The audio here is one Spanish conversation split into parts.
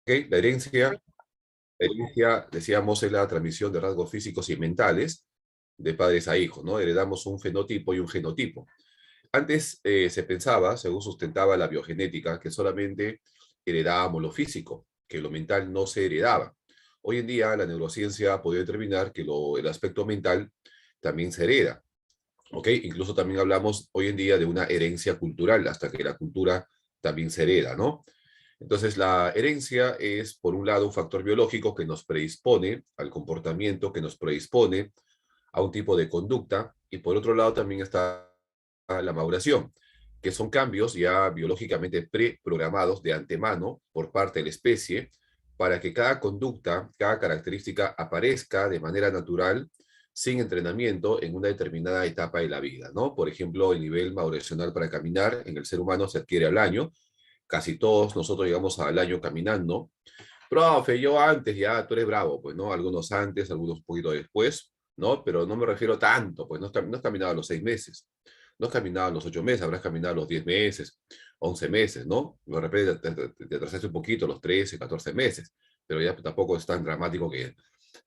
La herencia, decíamos, es la transmisión de rasgos físicos y mentales de padres a hijos, ¿no? Heredamos un fenotipo y un genotipo. Antes se pensaba, según sustentaba la biogenética, que solamente heredábamos lo físico, que lo mental no se heredaba. Hoy en día la neurociencia ha podido determinar que el aspecto mental también se hereda, ¿ok? Incluso también hablamos hoy en día de una herencia cultural, hasta que la cultura también se hereda, ¿no? Entonces, la herencia es, por un lado, un factor biológico que nos predispone al comportamiento, que nos predispone a un tipo de conducta, y por otro lado también está la maduración, que son cambios ya biológicamente preprogramados de antemano por parte de la especie para que cada conducta, cada característica aparezca de manera natural, sin entrenamiento, en una determinada etapa de la vida, ¿no? Por ejemplo, el nivel maduracional para caminar en el ser humano se adquiere al año. Casi todos nosotros llegamos al año caminando. Profe, yo antes ya, tú eres bravo, pues, ¿no? Algunos antes, algunos un poquito después, ¿no? Pero no me refiero tanto, pues no has caminado a los 6 meses, no has caminado a los 8 meses, habrás caminado a los 10 meses, 11 meses, ¿no? De repente te atrasaste un poquito a los 13, 14 meses, pero ya tampoco es tan dramático que,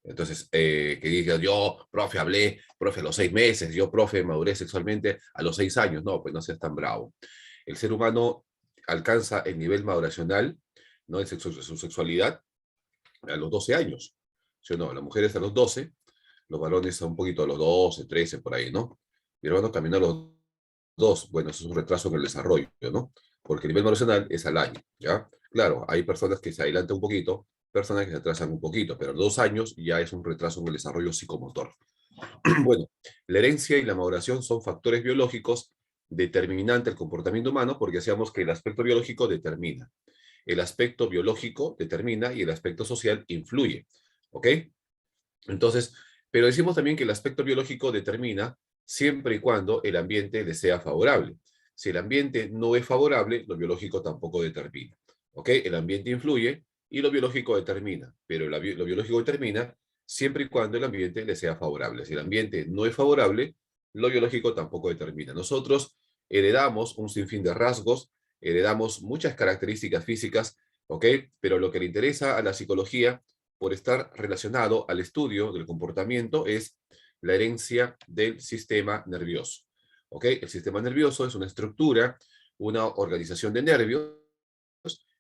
entonces, que digas, yo, profe, hablé, profe, a los 6 meses, yo, profe, maduré sexualmente a los 6 años, no, pues no seas tan bravo. El ser humano alcanza el nivel maduracional, ¿no? De su sexualidad a los 12 años, ¿sí o no? Las mujeres a los 12, los varones a un poquito a los 12, 13, por ahí, ¿no? Mi hermano caminó a los 2, bueno, eso es un retraso en el desarrollo, ¿no? Porque el nivel maduracional es al año, ¿ya? Claro, hay personas que se adelantan un poquito, personas que se atrasan un poquito, pero a los 2 años ya es un retraso en el desarrollo psicomotor. Bueno, la herencia y la maduración son factores biológicos determinantes del comportamiento humano porque decíamos que el aspecto biológico determina. El aspecto biológico determina y el aspecto social influye, ¿ok? Entonces, pero decimos también que el aspecto biológico determina siempre y cuando el ambiente le sea favorable. Si el ambiente no es favorable, lo biológico tampoco determina, ¿ok? El ambiente influye y lo biológico determina, pero lo biológico determina siempre y cuando el ambiente le sea favorable. Si el ambiente no es favorable, lo biológico tampoco determina. Nosotros heredamos un sinfín de rasgos, heredamos muchas características físicas, ¿ok? Pero lo que le interesa a la psicología, por estar relacionado al estudio del comportamiento, es la herencia del sistema nervioso, ¿ok? El sistema nervioso es una estructura, una organización de nervios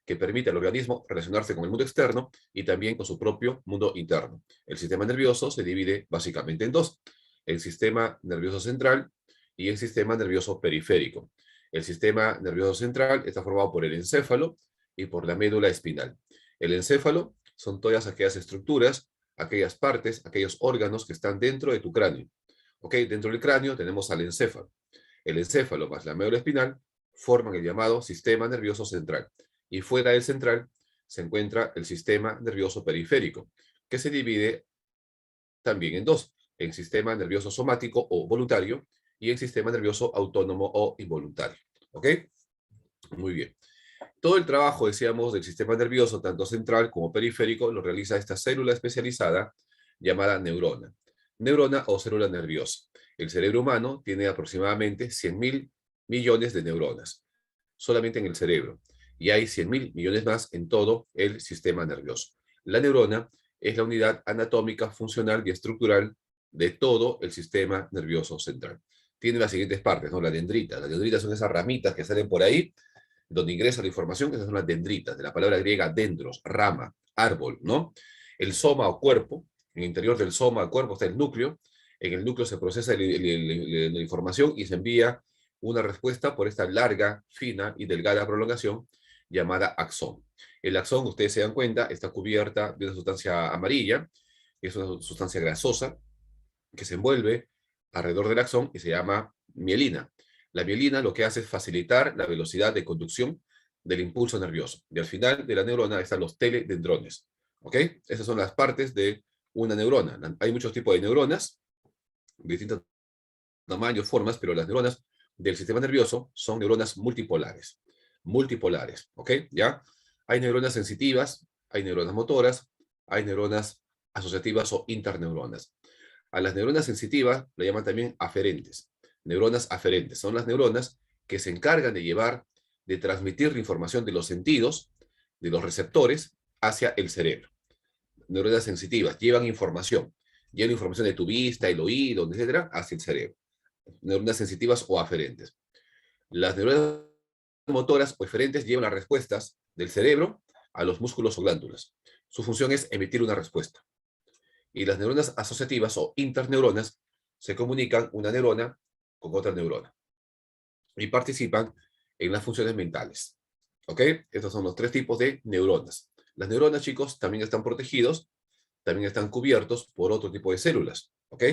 que permite al organismo relacionarse con el mundo externo y también con su propio mundo interno. El sistema nervioso se divide básicamente en dos: el sistema nervioso central y el sistema nervioso periférico. El sistema nervioso central está formado por el encéfalo y por la médula espinal. El encéfalo son todas aquellas estructuras, aquellas partes, aquellos órganos que están dentro de tu cráneo. ¿Ok? Dentro del cráneo tenemos al encéfalo. El encéfalo más la médula espinal forman el llamado sistema nervioso central. Y fuera del central se encuentra el sistema nervioso periférico, que se divide también en dos: el sistema nervioso somático o voluntario y el sistema nervioso autónomo o involuntario. ¿Ok? Muy bien. Todo el trabajo, decíamos, del sistema nervioso, tanto central como periférico, lo realiza esta célula especializada llamada neurona. Neurona o célula nerviosa. El cerebro humano tiene aproximadamente 100.000 millones de neuronas, solamente en el cerebro. Y hay 100.000 millones más en todo el sistema nervioso. La neurona es la unidad anatómica, funcional y estructural de todo el sistema nervioso central. Tiene las siguientes partes, ¿no? La dendrita. Las dendritas son esas ramitas que salen por ahí, donde ingresa la información, que esas son las dendritas, de la palabra griega dendros, rama, árbol, ¿no? El soma o cuerpo, en el interior del soma o cuerpo está el núcleo. En el núcleo se procesa la información y se envía una respuesta por esta larga, fina y delgada prolongación llamada axón. El axón, ustedes se dan cuenta, está cubierta de una sustancia amarilla, que es una sustancia grasosa, que se envuelve alrededor del axón y se llama mielina. La mielina lo que hace es facilitar la velocidad de conducción del impulso nervioso. Y al final de la neurona están los teledendrones. ¿Ok? Esas son las partes de una neurona. Hay muchos tipos de neuronas, de distintos tamaños, formas, pero las neuronas del sistema nervioso son neuronas multipolares. Multipolares, ¿ok? ¿Ya? Hay neuronas sensitivas, hay neuronas motoras, hay neuronas asociativas o interneuronas. A las neuronas sensitivas le llaman también aferentes. Neuronas aferentes son las neuronas que se encargan de llevar, de transmitir la información de los sentidos, de los receptores, hacia el cerebro. Neuronas sensitivas llevan información de tu vista, el oído, etcétera, hacia el cerebro. Neuronas sensitivas o aferentes. Las neuronas motoras o eferentes llevan las respuestas del cerebro a los músculos o glándulas. Su función es emitir una respuesta. Y las neuronas asociativas o interneuronas se comunican una neurona con otra neurona y participan en las funciones mentales. ¿Ok? Estos son los tres tipos de neuronas. Las neuronas, chicos, también están protegidos, también están cubiertos por otro tipo de células. ¿Ok?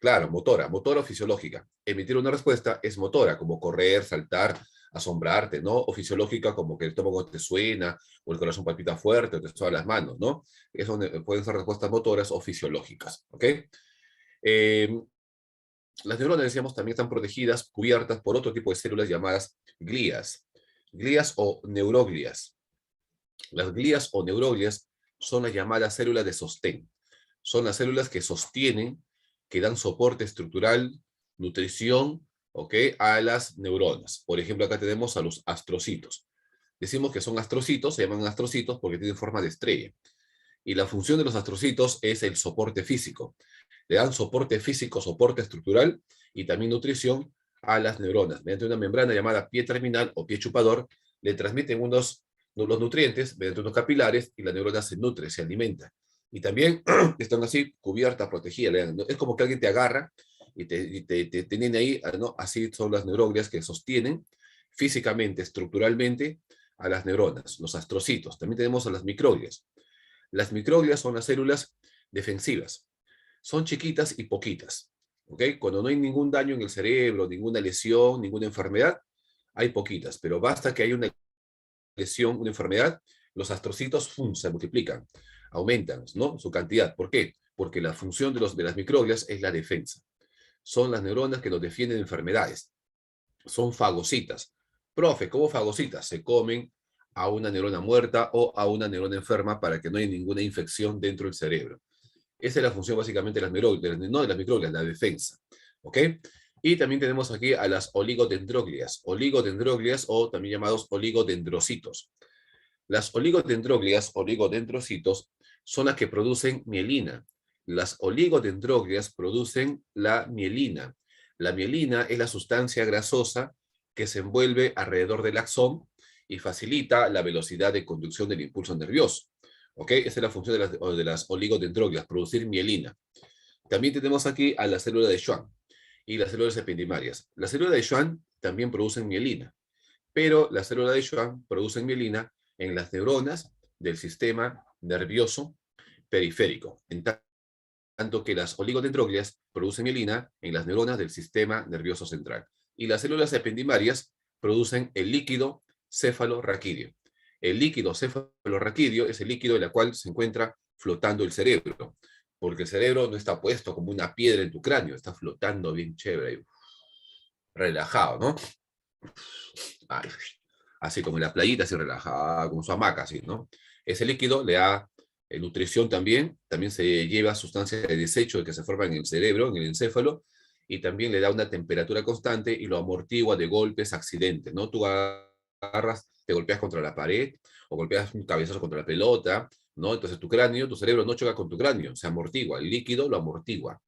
Claro, motora o fisiológica. Emitir una respuesta es motora, como correr, saltar, asombrarte, ¿no? O fisiológica, como que el estómago te suena, o el corazón palpita fuerte, o te suenan las manos, ¿no? Eso pueden ser respuestas motoras o fisiológicas, ¿ok? Eh, las neuronas, decíamos, también están protegidas, cubiertas por otro tipo de células llamadas glías. Glías o neuroglias. Las glías o neuroglias son las llamadas células de sostén. Son las células que sostienen, que dan soporte estructural, nutrición, ¿ok? A las neuronas. Por ejemplo, acá tenemos a los astrocitos. Decimos que son astrocitos, se llaman astrocitos porque tienen forma de estrella. Y la función de los astrocitos es el soporte físico. Le dan soporte físico, soporte estructural y también nutrición a las neuronas. Mediante una membrana llamada pie terminal o pie chupador, le transmiten los nutrientes mediante unos capilares y la neurona se nutre, se alimenta. Y también están así cubiertas, protegidas. Es como que alguien te agarra y te tienen ahí, ¿no? Así son las neuroglias que sostienen físicamente, estructuralmente a las neuronas, los astrocitos. También tenemos a las microglias. Las microglias son las células defensivas. Son chiquitas y poquitas. ¿Ok? Cuando no hay ningún daño en el cerebro, ninguna lesión, ninguna enfermedad, hay poquitas, pero basta que haya una lesión, una enfermedad, los astrocitos se multiplican, aumentan, ¿no? Su cantidad. ¿Por qué? Porque la función de las microglias es la defensa. Son las neuronas que nos defienden de enfermedades. Son fagocitas. Profe, ¿cómo fagocitas? Se comen a una neurona muerta o a una neurona enferma para que no haya ninguna infección dentro del cerebro. Esa es la función básicamente de las microglias, no de las microglias, la defensa. ¿Ok? Y también tenemos aquí a las oligodendroglias. Oligodendroglias o también llamados oligodendrocitos. Las oligodendroglias, oligodendrocitos, son las que producen mielina. Las oligodendroglias producen la mielina. La mielina es la sustancia grasosa que se envuelve alrededor del axón y facilita la velocidad de conducción del impulso nervioso. ¿Ok? Esa es la función de las oligodendroglias, producir mielina. También tenemos aquí a la célula de Schwann y las células epidimarias. La célula de Schwann también producen mielina, pero la célula de Schwann produce mielina en las neuronas del sistema nervioso periférico, en tanto que las oligodendroglias producen mielina en las neuronas del sistema nervioso central. Y las células ependimarias producen el líquido cefalorraquídeo. El líquido cefalorraquídeo es el líquido en el cual se encuentra flotando el cerebro, porque el cerebro no está puesto como una piedra en tu cráneo, está flotando bien chévere, relajado, ¿no? Ay, así como en la playita, así relajada, como su hamaca, así, ¿no? Ese líquido le da nutrición también se lleva sustancias de desecho que se forman en el cerebro, en el encéfalo, y también le da una temperatura constante y lo amortigua de golpes, accidentes, ¿no? Tú agarras, te golpeas contra la pared o golpeas un cabezazo contra la pelota, ¿no? Entonces tu cráneo, tu cerebro no choca con tu cráneo, se amortigua, el líquido lo amortigua,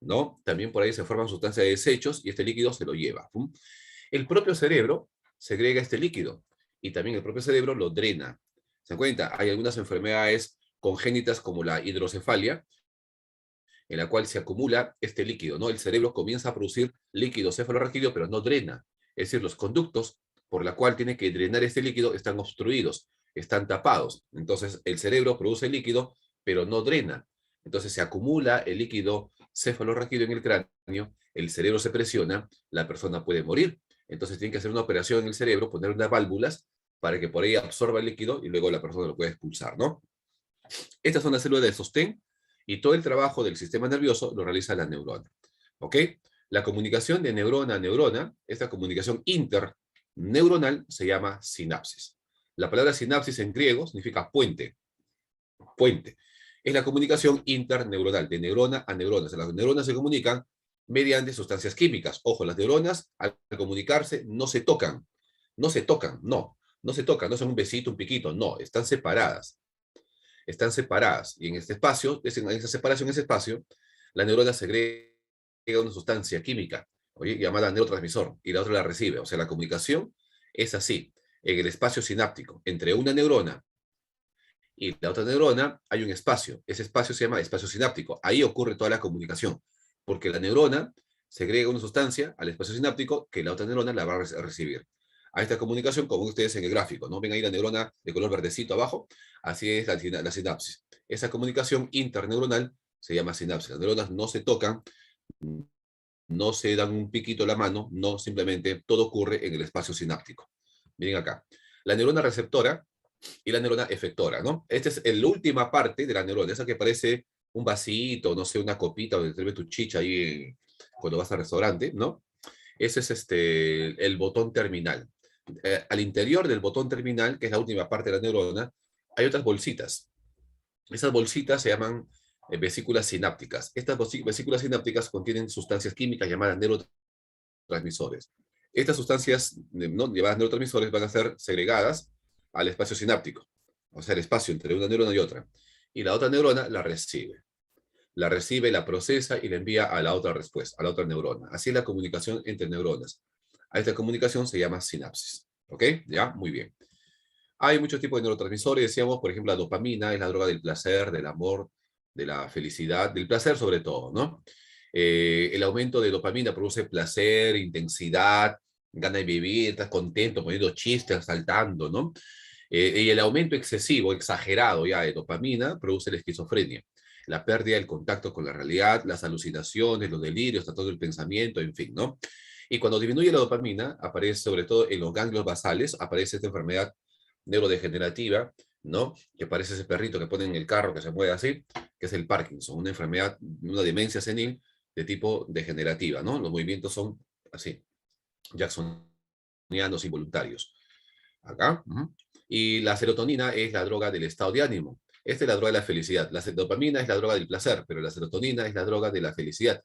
¿no? También por ahí se forman sustancias de desechos y este líquido se lo lleva. ¿Pum? El propio cerebro segrega este líquido y también el propio cerebro lo drena. ¿Se dan cuenta? Hay algunas enfermedades congénitas como la hidrocefalia, en la cual se acumula este líquido, ¿no? El cerebro comienza a producir líquido cefalorraquídeo, pero no drena. Es decir, los conductos por la cual tiene que drenar este líquido están obstruidos, están tapados. Entonces, el cerebro produce líquido, pero no drena. Entonces, se acumula el líquido cefalorraquídeo en el cráneo, el cerebro se presiona, la persona puede morir. Entonces, tienen que hacer una operación en el cerebro, poner unas válvulas para que por ahí absorba el líquido y luego la persona lo pueda expulsar, ¿no? Estas son las células de sostén y todo el trabajo del sistema nervioso lo realiza la neurona. ¿Ok? La comunicación de neurona a neurona, esta comunicación interneuronal se llama sinapsis. La palabra sinapsis en griego significa puente. Puente. Es la comunicación interneuronal, de neurona a neurona. O sea, las neuronas se comunican mediante sustancias químicas. Ojo, las neuronas al comunicarse no se tocan. No se tocan, no. No se tocan, no son un besito, un piquito, no, están separadas. Están separadas. Y en este espacio, en esa separación, en ese espacio, la neurona segrega una sustancia química, oye, llamada neurotransmisor, y la otra la recibe. O sea, la comunicación es así. En el espacio sináptico, entre una neurona y la otra neurona hay un espacio. Ese espacio se llama espacio sináptico. Ahí ocurre toda la comunicación, porque la neurona segrega una sustancia al espacio sináptico que la otra neurona la va a recibir. A esta comunicación, como ustedes en el gráfico, ¿no? Ven ahí la neurona de color verdecito abajo, así es la sinapsis. Esa comunicación interneuronal se llama sinapsis. Las neuronas no se tocan, no se dan un piquito a la mano, no, simplemente todo ocurre en el espacio sináptico. Miren acá. La neurona receptora y la neurona efectora, ¿no? Esta es la última parte de la neurona, esa que parece un vasito, no sé, una copita donde te ve tu chicha ahí cuando vas al restaurante, ¿no? Ese es el botón terminal. Al interior del botón terminal, que es la última parte de la neurona, hay otras bolsitas. Esas bolsitas se llaman vesículas sinápticas. Estas vesículas sinápticas contienen sustancias químicas llamadas neurotransmisores. Estas sustancias ¿no? llamadas neurotransmisores van a ser segregadas al espacio sináptico, o sea, el espacio entre una neurona y otra. Y la otra neurona la recibe. La recibe, la procesa y la envía a la otra respuesta, a la otra neurona. Así es la comunicación entre neuronas. A esta comunicación se llama sinapsis. ¿Ok? ¿Ya? Muy bien. Hay muchos tipos de neurotransmisores, decíamos, por ejemplo, la dopamina es la droga del placer, del amor, de la felicidad, del placer sobre todo, ¿no? El aumento de dopamina produce placer, intensidad, ganas de vivir, estás contento, poniendo chistes, saltando, ¿no? Y el aumento excesivo, exagerado ya de dopamina produce la esquizofrenia, la pérdida del contacto con la realidad, las alucinaciones, los delirios, todo el pensamiento, en fin, ¿no? Y cuando disminuye la dopamina, aparece sobre todo en los ganglios basales, aparece esta enfermedad neurodegenerativa, ¿no? Que parece ese perrito que ponen en el carro que se mueve así, que es el Parkinson, una enfermedad, una demencia senil de tipo degenerativa, ¿no? Los movimientos son así, jacksonianos involuntarios. Acá. Y la serotonina es la droga del estado de ánimo. Esta es la droga de la felicidad. La dopamina es la droga del placer, pero la serotonina es la droga de la felicidad,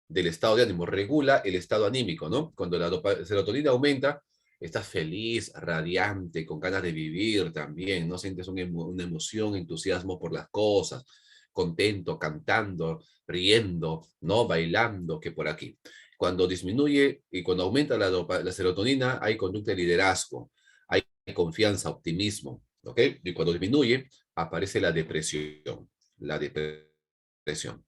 del estado de ánimo. Regula el estado anímico, ¿no? Cuando la serotonina aumenta, estás feliz, radiante, con ganas de vivir también, ¿no? Sientes una emoción, entusiasmo por las cosas, contento, cantando, riendo, ¿no? Bailando, que por aquí. Cuando disminuye y cuando aumenta la serotonina, hay conducta de liderazgo, hay confianza, optimismo, ¿ok? Y cuando disminuye, aparece la depresión. La depresión.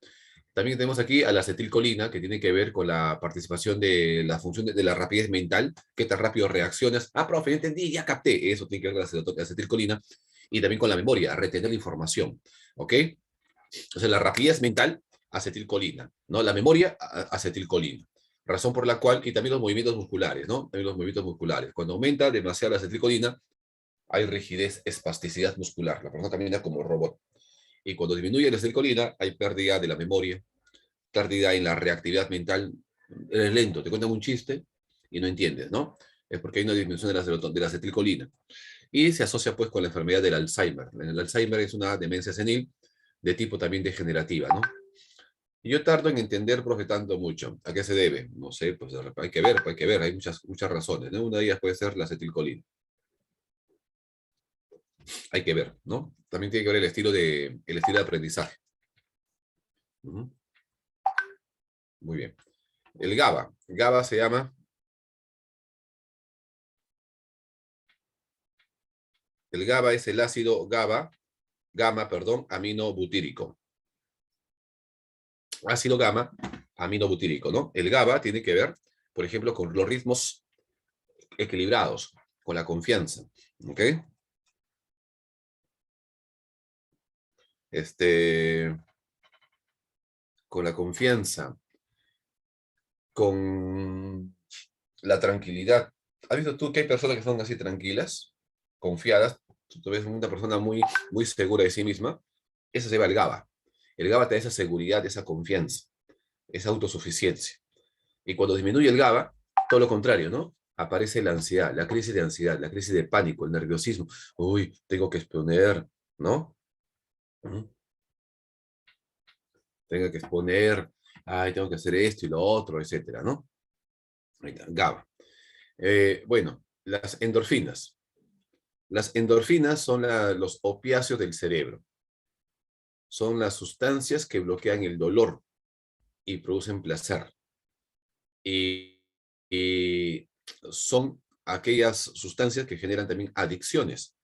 También tenemos aquí a la acetilcolina, que tiene que ver con la participación de la función de la rapidez mental, qué tan rápido reaccionas. Ah, profe, ya entendí, ya capté. Eso tiene que ver con la acetilcolina. Y también con la memoria, retener la información. ¿Ok? O sea, la rapidez mental, acetilcolina. ¿No? La memoria, acetilcolina. Razón por la cual, y también los movimientos musculares, ¿no? También los movimientos musculares. Cuando aumenta demasiado la acetilcolina, hay rigidez, espasticidad muscular. La persona camina como robot. Y cuando disminuye la acetilcolina, hay pérdida de la memoria, pérdida en la reactividad mental. Eres lento, te cuentan un chiste y no entiendes, ¿no? Es porque hay una disminución de la acetilcolina. Y se asocia pues con la enfermedad del Alzheimer. El Alzheimer es una demencia senil de tipo también degenerativa, ¿no? Y yo tardo en entender, profe, tanto mucho. ¿A qué se debe? No sé, pues hay que ver, hay muchas razones, ¿no? Una de ellas puede ser la acetilcolina. Hay que ver, ¿no? También tiene que ver el estilo de aprendizaje. Ujú. Muy bien. El GABA. GABA se llama, el GABA es el ácido gamma, perdón, aminobutírico. Ácido gamma, aminobutírico, ¿no? El GABA tiene que ver, por ejemplo, con los ritmos equilibrados, con la confianza, ¿ok? Este, con la confianza, con la tranquilidad. ¿Has visto tú que hay personas que son así tranquilas, confiadas? Tú ves una persona muy segura de sí misma, eso se va el GABA. El GABA te da esa seguridad, esa confianza, esa autosuficiencia. Y cuando disminuye el GABA, todo lo contrario, ¿no? Aparece la ansiedad, la crisis de ansiedad, la crisis de pánico, el nerviosismo. Uy, tengo que exponer, ¿no? Ujú. Tengo que exponer, ay, tengo que hacer esto y lo otro, etcétera, ¿no? Ahí está, GABA. Bueno, las endorfinas. Las endorfinas son los opiáceos del cerebro. Son las sustancias que bloquean el dolor y producen placer. Y, y son aquellas sustancias que generan también adicciones.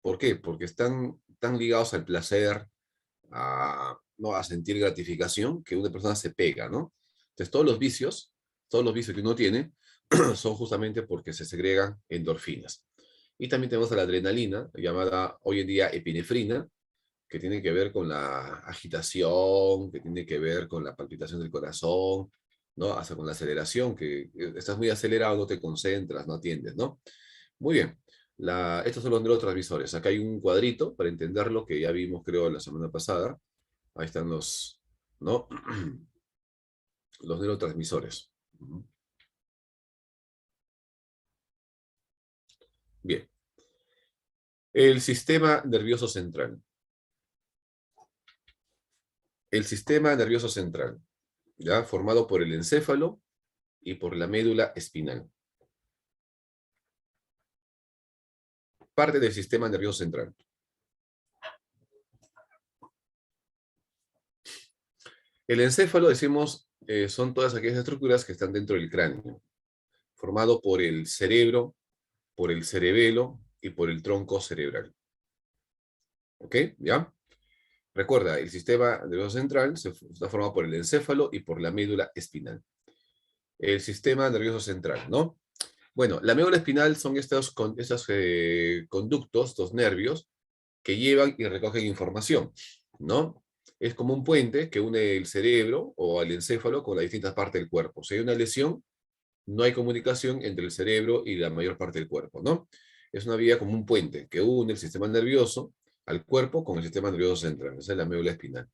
¿Por qué? Porque están tan ligados al placer, ¿no? A sentir gratificación, que una persona se pega, ¿no? Entonces todos los vicios que uno tiene, son justamente porque se segregan endorfinas. Y también tenemos a la adrenalina, llamada hoy en día epinefrina, que tiene que ver con la agitación, que tiene que ver con la palpitación del corazón, ¿no? Hasta con la aceleración, que estás muy acelerado, no te concentras, no atiendes, ¿no? Muy bien. Estos son los neurotransmisores. Acá hay un cuadrito para entenderlo que ya vimos, creo, la semana pasada. Ahí están ¿no? Los neurotransmisores. Bien. El sistema nervioso central. El sistema nervioso central, ¿ya? Formado por el encéfalo y por la médula espinal. Parte del sistema nervioso central. El encéfalo, decimos, son todas aquellas estructuras que están dentro del cráneo, formado por el cerebro, por el cerebelo y por el tronco cerebral. ¿Ok? ¿Ya? Recuerda, el sistema nervioso central está formado por el encéfalo y por la médula espinal. El sistema nervioso central, ¿no? Bueno, la médula espinal son estos conductos, estos nervios, que llevan y recogen información, ¿no? Es como un puente que une el cerebro o al encéfalo con las distintas partes del cuerpo. Si hay una lesión, no hay comunicación entre el cerebro y la mayor parte del cuerpo, ¿no? Es una vía como un puente que une el sistema nervioso al cuerpo con el sistema nervioso central. Esa es la médula espinal,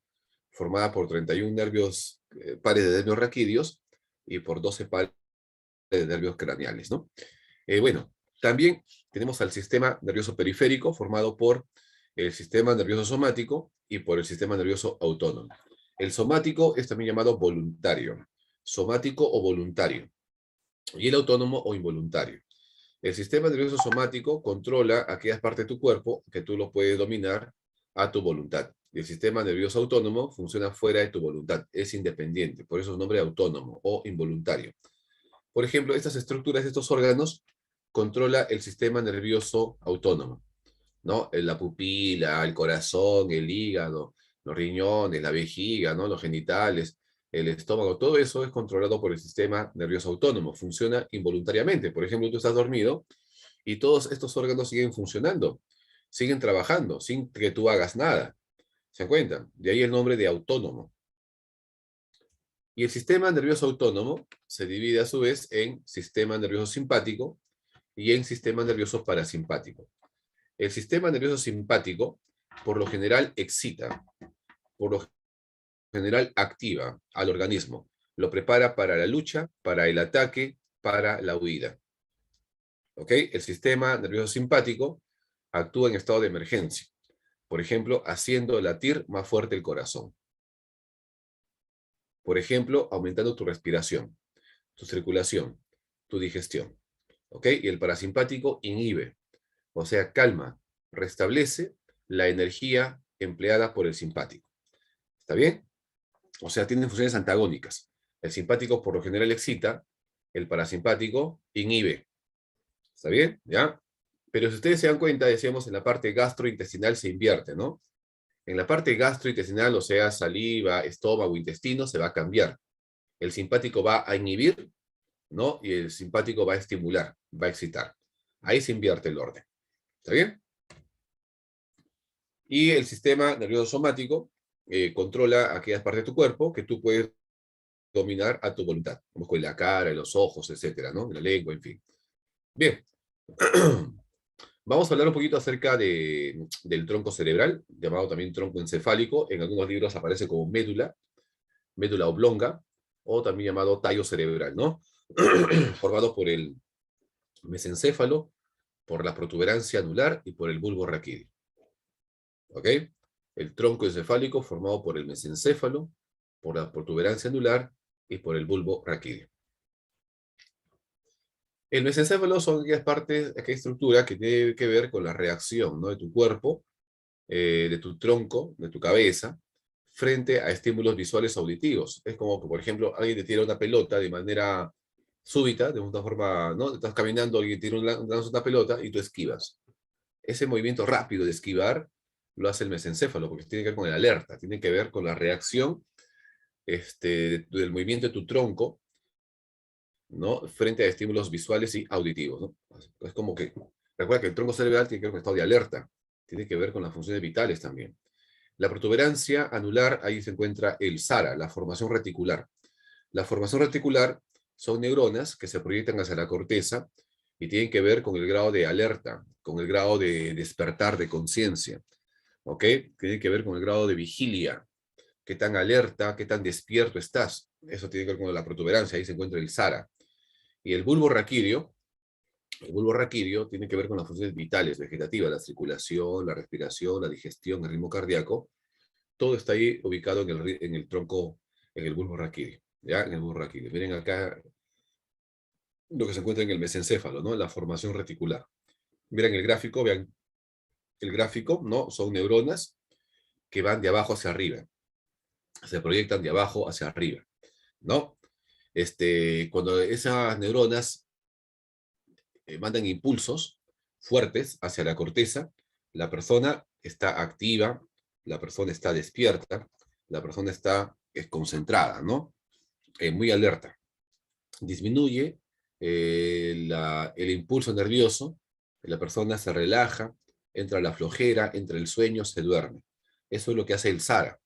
formada por 31 nervios, pares de nervios raquídeos y por 12 pares de nervios craneales, ¿no? Bueno, también tenemos al sistema nervioso periférico, formado por el sistema nervioso somático y por el sistema nervioso autónomo. El somático es también llamado voluntario, somático o voluntario, y el autónomo o involuntario. El sistema nervioso somático controla aquellas partes de tu cuerpo que tú lo puedes dominar a tu voluntad. Y el sistema nervioso autónomo funciona fuera de tu voluntad, es independiente, por eso es nombre autónomo o involuntario. Por ejemplo, estas estructuras, estos órganos, controla el sistema nervioso autónomo, ¿no? La pupila, el corazón, el hígado, los riñones, la vejiga, ¿no? Los genitales, el estómago, todo eso es controlado por el sistema nervioso autónomo, funciona involuntariamente. Por ejemplo, tú estás dormido y todos estos órganos siguen funcionando, siguen trabajando, sin que tú hagas nada. ¿Se dan cuenta? De ahí el nombre de autónomo. Y el sistema nervioso autónomo se divide a su vez en sistema nervioso simpático y en sistema nervioso parasimpático. El sistema nervioso simpático, por lo general, excita, por lo general, activa al organismo. Lo prepara para la lucha, para el ataque, para la huida. ¿Ok? El sistema nervioso simpático actúa en estado de emergencia. Por ejemplo, haciendo latir más fuerte el corazón. Por ejemplo, aumentando tu respiración, tu circulación, tu digestión. ¿Ok? Y el parasimpático inhibe, o sea, calma, restablece la energía empleada por el simpático. ¿Está bien? O sea, tienen funciones antagónicas. El simpático por lo general excita, el parasimpático inhibe. ¿Está bien? ¿Ya? Pero si ustedes se dan cuenta, decíamos, en la parte gastrointestinal se invierte, ¿no? En la parte gastrointestinal, o sea, saliva, estómago, intestino, se va a cambiar. El simpático va a inhibir, ¿no? Y el simpático va a estimular, va a excitar. Ahí se invierte el orden. ¿Está bien? Y el sistema nervioso somático controla aquellas partes de tu cuerpo que tú puedes dominar a tu voluntad, como con la cara, los ojos, etcétera, ¿no? La lengua, en fin. Bien. Vamos a hablar un poquito acerca del tronco cerebral, llamado también tronco encefálico. En algunos libros aparece como médula, médula oblonga, o también llamado tallo cerebral, ¿no? Formado por el mesencéfalo, por la protuberancia anular y por el bulbo raquídeo. ¿Ok? El tronco encefálico formado por el mesencéfalo, por la protuberancia anular y por el bulbo raquídeo. El mesencéfalo son aquellas partes, aquella estructura que tiene que ver con la reacción, ¿no? De tu cuerpo, de tu tronco, de tu cabeza, frente a estímulos visuales auditivos. Es como que, por ejemplo, alguien te tira una pelota de manera súbita, de una forma, ¿no? Estás caminando, alguien tira lanza una pelota y tú esquivas. Ese movimiento rápido de esquivar lo hace el mesencéfalo, porque tiene que ver con la alerta, tiene que ver con la reacción del movimiento de tu tronco, ¿no? Frente a estímulos visuales y auditivos, ¿no? Es como que, recuerda que el tronco cerebral tiene que ver con el estado de alerta, tiene que ver con las funciones vitales también. La protuberancia anular, ahí se encuentra el SARA, la formación reticular. La formación reticular son neuronas que se proyectan hacia la corteza y tienen que ver con el grado de alerta, con el grado de despertar de conciencia, ¿ok? Tienen que ver con el grado de vigilia, qué tan alerta, qué tan despierto estás. Eso tiene que ver con la protuberancia, ahí se encuentra el SARA. Y el bulbo raquídeo tiene que ver con las funciones vitales, vegetativas, la circulación, la respiración, la digestión, el ritmo cardíaco. Todo está ahí ubicado en el tronco, en el bulbo raquídeo. ¿Ya? En el bulbo raquídeo. Miren acá lo que se encuentra en el mesencéfalo, ¿no? La formación reticular. Miren el gráfico, vean el gráfico, ¿no? Son neuronas que van de abajo hacia arriba. Se proyectan de abajo hacia arriba, ¿no? Cuando esas neuronas mandan impulsos fuertes hacia la corteza, la persona está activa, la persona está despierta, la persona está concentrada, ¿no? Muy alerta. Disminuye el impulso nervioso, la persona se relaja, entra la flojera, entra el sueño, se duerme. Eso es lo que hace el SARA.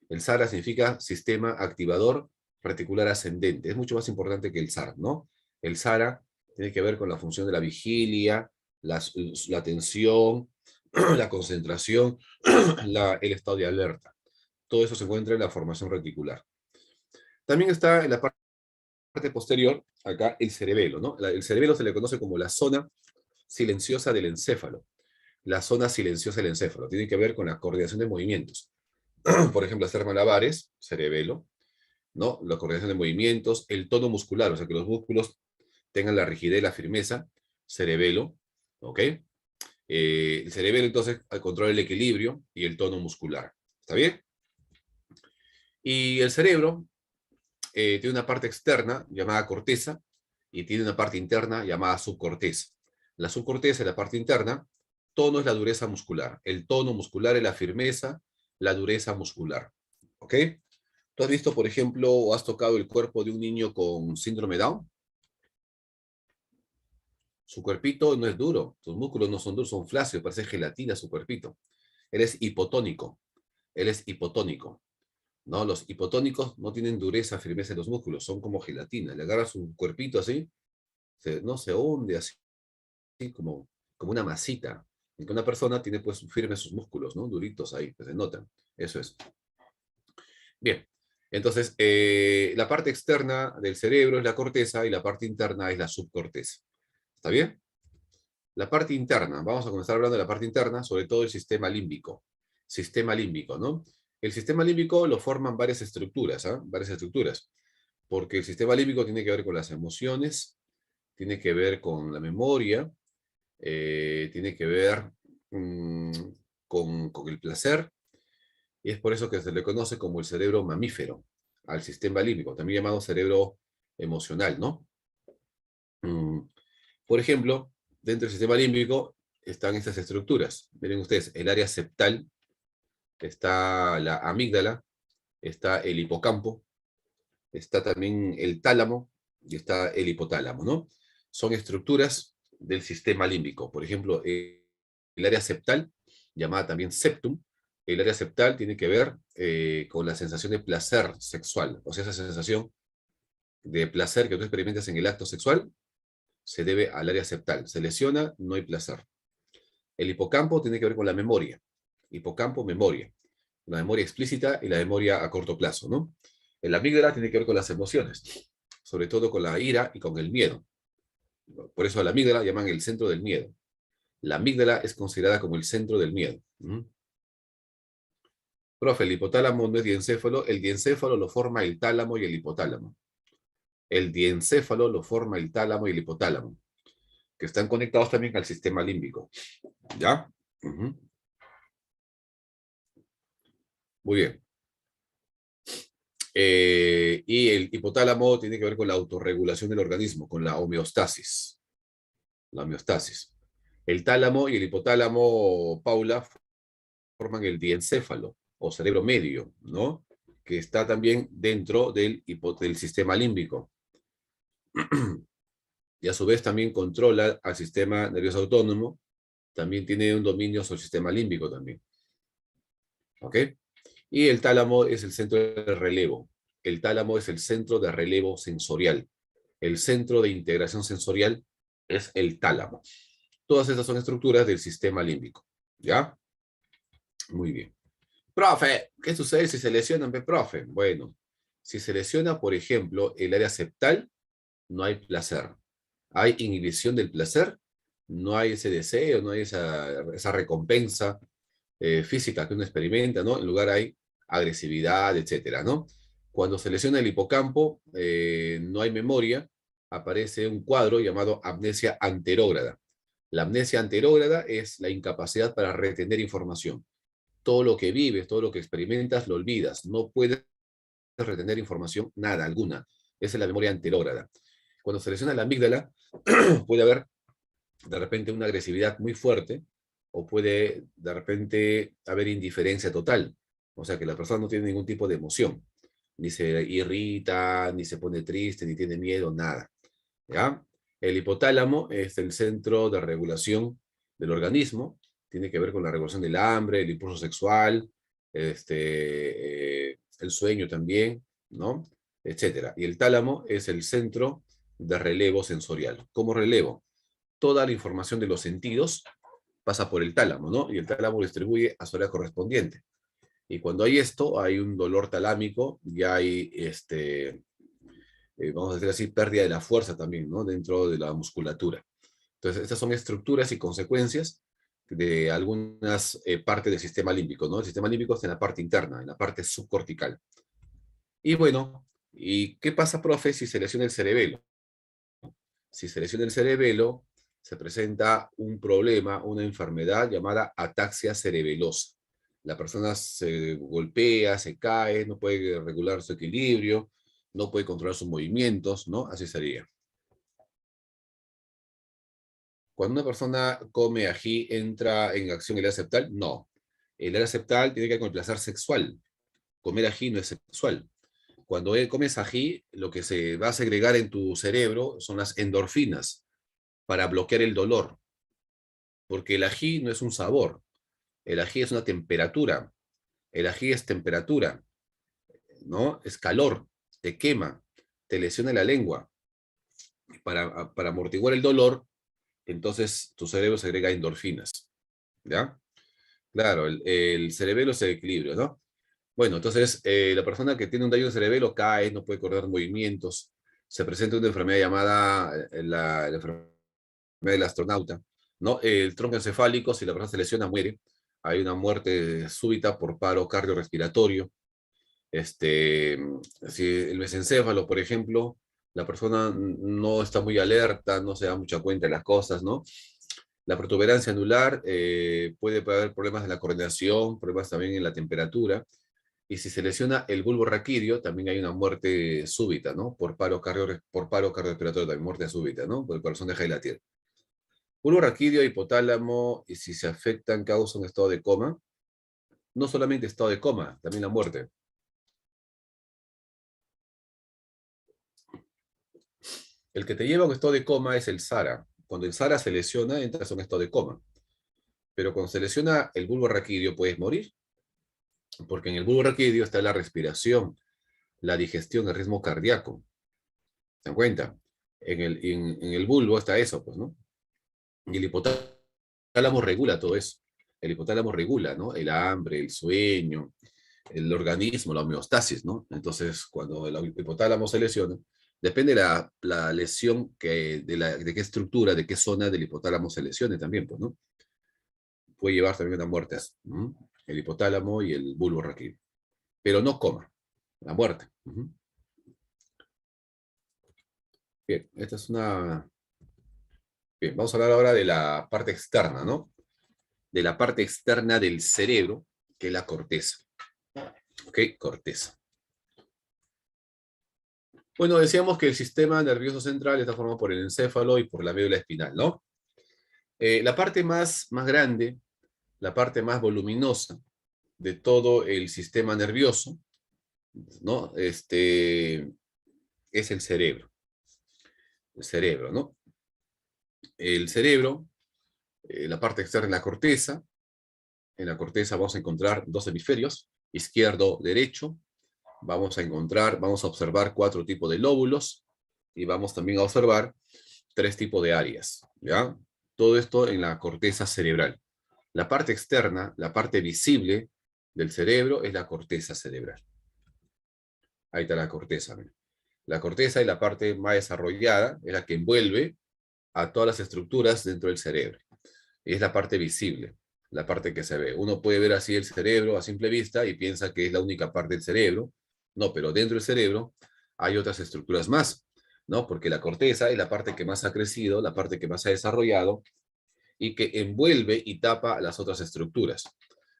El SARA significa Sistema Activador Reticular Ascendente. Es mucho más importante que el SAR, ¿no? El SARA tiene que ver con la función de la vigilia, la atención, la concentración, el estado de alerta. Todo eso se encuentra en la formación reticular. También está en la parte posterior, acá el cerebelo, ¿no? El cerebelo se le conoce como la zona silenciosa del encéfalo. La zona silenciosa del encéfalo tiene que ver con la coordinación de movimientos. Por ejemplo, hacer malabares, cerebelo, ¿no? La coordinación de movimientos, el tono muscular, o sea, que los músculos tengan la rigidez y la firmeza, cerebelo, ¿ok? El cerebelo, entonces, controla el equilibrio y el tono muscular. ¿Está bien? Y el cerebro tiene una parte externa llamada corteza y tiene una parte interna llamada subcorteza. La subcorteza y la parte interna, tono es la dureza muscular. El tono muscular es la firmeza, la dureza muscular. ¿Ok? ¿Tú has visto, por ejemplo, o has tocado el cuerpo de un niño con síndrome Down? Su cuerpito no es duro, sus músculos no son duros, son flácidos, parece gelatina su cuerpito. Él es hipotónico, él es hipotónico. ¿No? Los hipotónicos no tienen dureza, firmeza en los músculos, son como gelatina. Le agarras un cuerpito así, no se hunde así, como una masita. En que una persona tiene pues firmes sus músculos, ¿no? Duritos ahí, que se notan. Eso es. Bien. Entonces, la parte externa del cerebro es la corteza y la parte interna es la subcorteza. ¿Está bien? La parte interna, vamos a comenzar hablando de la parte interna, sobre todo el sistema límbico. Sistema límbico, ¿no? El sistema límbico lo forman varias estructuras, ¿ah? Varias estructuras. Porque el sistema límbico tiene que ver con las emociones, tiene que ver con la memoria, tiene que ver mm, con el placer, y es por eso que se le conoce como el cerebro mamífero al sistema límbico, también llamado cerebro emocional, ¿no? Mm, por ejemplo, dentro del sistema límbico están estas estructuras. Miren ustedes, el área septal, está la amígdala, está el hipocampo, está también el tálamo y está el hipotálamo, ¿no? Son estructuras del sistema límbico. Por ejemplo, el área septal, llamada también septum, el área septal tiene que ver con la sensación de placer sexual, o sea, esa sensación de placer que tú experimentas en el acto sexual se debe al área septal. Se lesiona, no hay placer. El hipocampo tiene que ver con la memoria. Hipocampo, memoria. La memoria explícita y la memoria a corto plazo, ¿no? El amígdala tiene que ver con las emociones, sobre todo con la ira y con el miedo. Por eso a la amígdala llaman el centro del miedo. La amígdala es considerada como el centro del miedo. Profe, el hipotálamo no es diencéfalo, el diencéfalo lo forma el tálamo y el hipotálamo. El diencéfalo lo forma el tálamo y el hipotálamo. que están conectados también al sistema límbico. ¿Ya? Ujú. Muy bien. Y el hipotálamo tiene que ver con la autorregulación del organismo, con la homeostasis. La homeostasis. El tálamo y el hipotálamo, Paula, forman el diencéfalo o cerebro medio, ¿no? Que está también dentro del sistema límbico. Y a su vez también controla al sistema nervioso autónomo, también tiene un dominio sobre el sistema límbico también. ¿Ok? Y el tálamo es el centro de relevo. El tálamo es el centro de relevo sensorial. El centro de integración sensorial es el tálamo. Todas estas son estructuras del sistema límbico. ¿Ya? Muy bien. Profe, ¿qué sucede si se lesionan, profe? Bueno, si se lesiona, por ejemplo, el área septal, no hay placer. Hay inhibición del placer, no hay ese deseo, no hay esa recompensa física que uno experimenta, ¿no? En lugar hay agresividad, etcétera, ¿no? Cuando se lesiona el hipocampo, no hay memoria, aparece un cuadro llamado amnesia anterógrada. La amnesia anterógrada es la incapacidad para retener información. Todo lo que vives, todo lo que experimentas, lo olvidas. No puedes retener información, nada, alguna. Esa es la memoria anterógrada. Cuando se lesiona la amígdala, puede haber de repente una agresividad muy fuerte o puede de repente haber indiferencia total. O sea que la persona no tiene ningún tipo de emoción. Ni se irrita, ni se pone triste, ni tiene miedo, nada. ¿Ya? El hipotálamo es el centro de regulación del organismo. Tiene que ver con la regulación del hambre, el impulso sexual, el sueño también, ¿no? Etcétera. Y el tálamo es el centro de relevo sensorial. ¿Cómo relevo? Toda la información de los sentidos pasa por el tálamo, ¿no? Y el tálamo lo distribuye a su área correspondiente. Y cuando hay esto, hay un dolor talámico y hay, vamos a decir así, pérdida de la fuerza también, ¿no? Dentro de la musculatura. Entonces, estas son estructuras y consecuencias de algunas partes del sistema límbico, ¿no? El sistema límbico está en la parte interna, en la parte subcortical. Y bueno, ¿y qué pasa, profe, si se lesiona el cerebelo? Si se lesiona el cerebelo, se presenta un problema, una enfermedad llamada ataxia cerebelosa. La persona se golpea, se cae, no puede regular su equilibrio, no puede controlar sus movimientos, ¿no? Así sería. Cuando una persona come ají, ¿entra en acción el área septal? No. El área septal tiene que ver con el placer sexual. Comer ají no es sexual. Cuando comes ají, lo que se va a segregar en tu cerebro son las endorfinas para bloquear el dolor, porque el ají no es un sabor, el ají es una temperatura, el ají es temperatura, ¿no? Es calor, te quema, te lesiona la lengua. Para amortiguar el dolor, entonces tu cerebro segrega endorfinas, ¿ya? Claro, el cerebelo es el equilibrio, ¿no? Bueno, entonces la persona que tiene un daño de cerebelo cae, no puede coordinar movimientos, se presenta una enfermedad llamada la enfermedad del astronauta, ¿no? El tronco encefálico, si la persona se lesiona, muere. Hay una muerte súbita por paro cardiorrespiratorio. Este, si el mesencéfalo, por ejemplo, la persona no está muy alerta, no se da mucha cuenta de las cosas, ¿no? La protuberancia anular puede haber problemas de la coordinación, problemas también en la temperatura. Y si se lesiona el bulbo raquídeo, también hay una muerte súbita, ¿no? Por paro cardiorrespiratorio, también muerte súbita, ¿no? Porque el corazón deja de latir. Bulbo raquídeo, hipotálamo, y si se afectan, causa un estado de coma. No solamente estado de coma, también la muerte. El que te lleva a un estado de coma es el SARA. Cuando el SARA se lesiona, entras a un estado de coma. Pero cuando se lesiona el bulbo raquídeo, puedes morir, porque en el bulbo raquídeo está la respiración, la digestión, el ritmo cardíaco. ¿Se dan cuenta? En el bulbo está eso, pues, ¿no? Y el hipotálamo regula todo eso. El hipotálamo regula, ¿no? El hambre, el sueño, el organismo, la homeostasis, ¿no? Entonces, cuando el hipotálamo se lesiona, depende de la lesión de qué estructura, de qué zona del hipotálamo se lesione también, pues, ¿no? Puede llevar también a muertes, ¿no? El hipotálamo y el bulbo raquídeo. Pero no coma, la muerte. Bien, esta es una Bien, vamos a hablar ahora de la parte externa, ¿no? De la parte externa del cerebro, que es la corteza. ¿Ok? Corteza. Bueno, decíamos que el sistema nervioso central está formado por el encéfalo y por la médula espinal, ¿no? La parte más grande, la parte más voluminosa de todo el sistema nervioso, ¿no? Es el cerebro. El cerebro, ¿no? El cerebro, la parte externa es la corteza. En la corteza vamos a encontrar dos hemisferios, izquierdo, derecho. Vamos a observar 4 tipos de lóbulos y vamos también a observar 3 tipos de áreas, ¿ya? Todo esto en la corteza cerebral. La parte externa, la parte visible del cerebro es la corteza cerebral. Ahí está la corteza. ¿Ven? La corteza es la parte más desarrollada, es la que envuelve a todas las estructuras dentro del cerebro. Es la parte visible, la parte que se ve. Uno puede ver así el cerebro a simple vista y piensa que es la única parte del cerebro. No, pero dentro del cerebro hay otras estructuras más, ¿no? Porque la corteza es la parte que más ha crecido, la parte que más ha desarrollado y que envuelve y tapa las otras estructuras.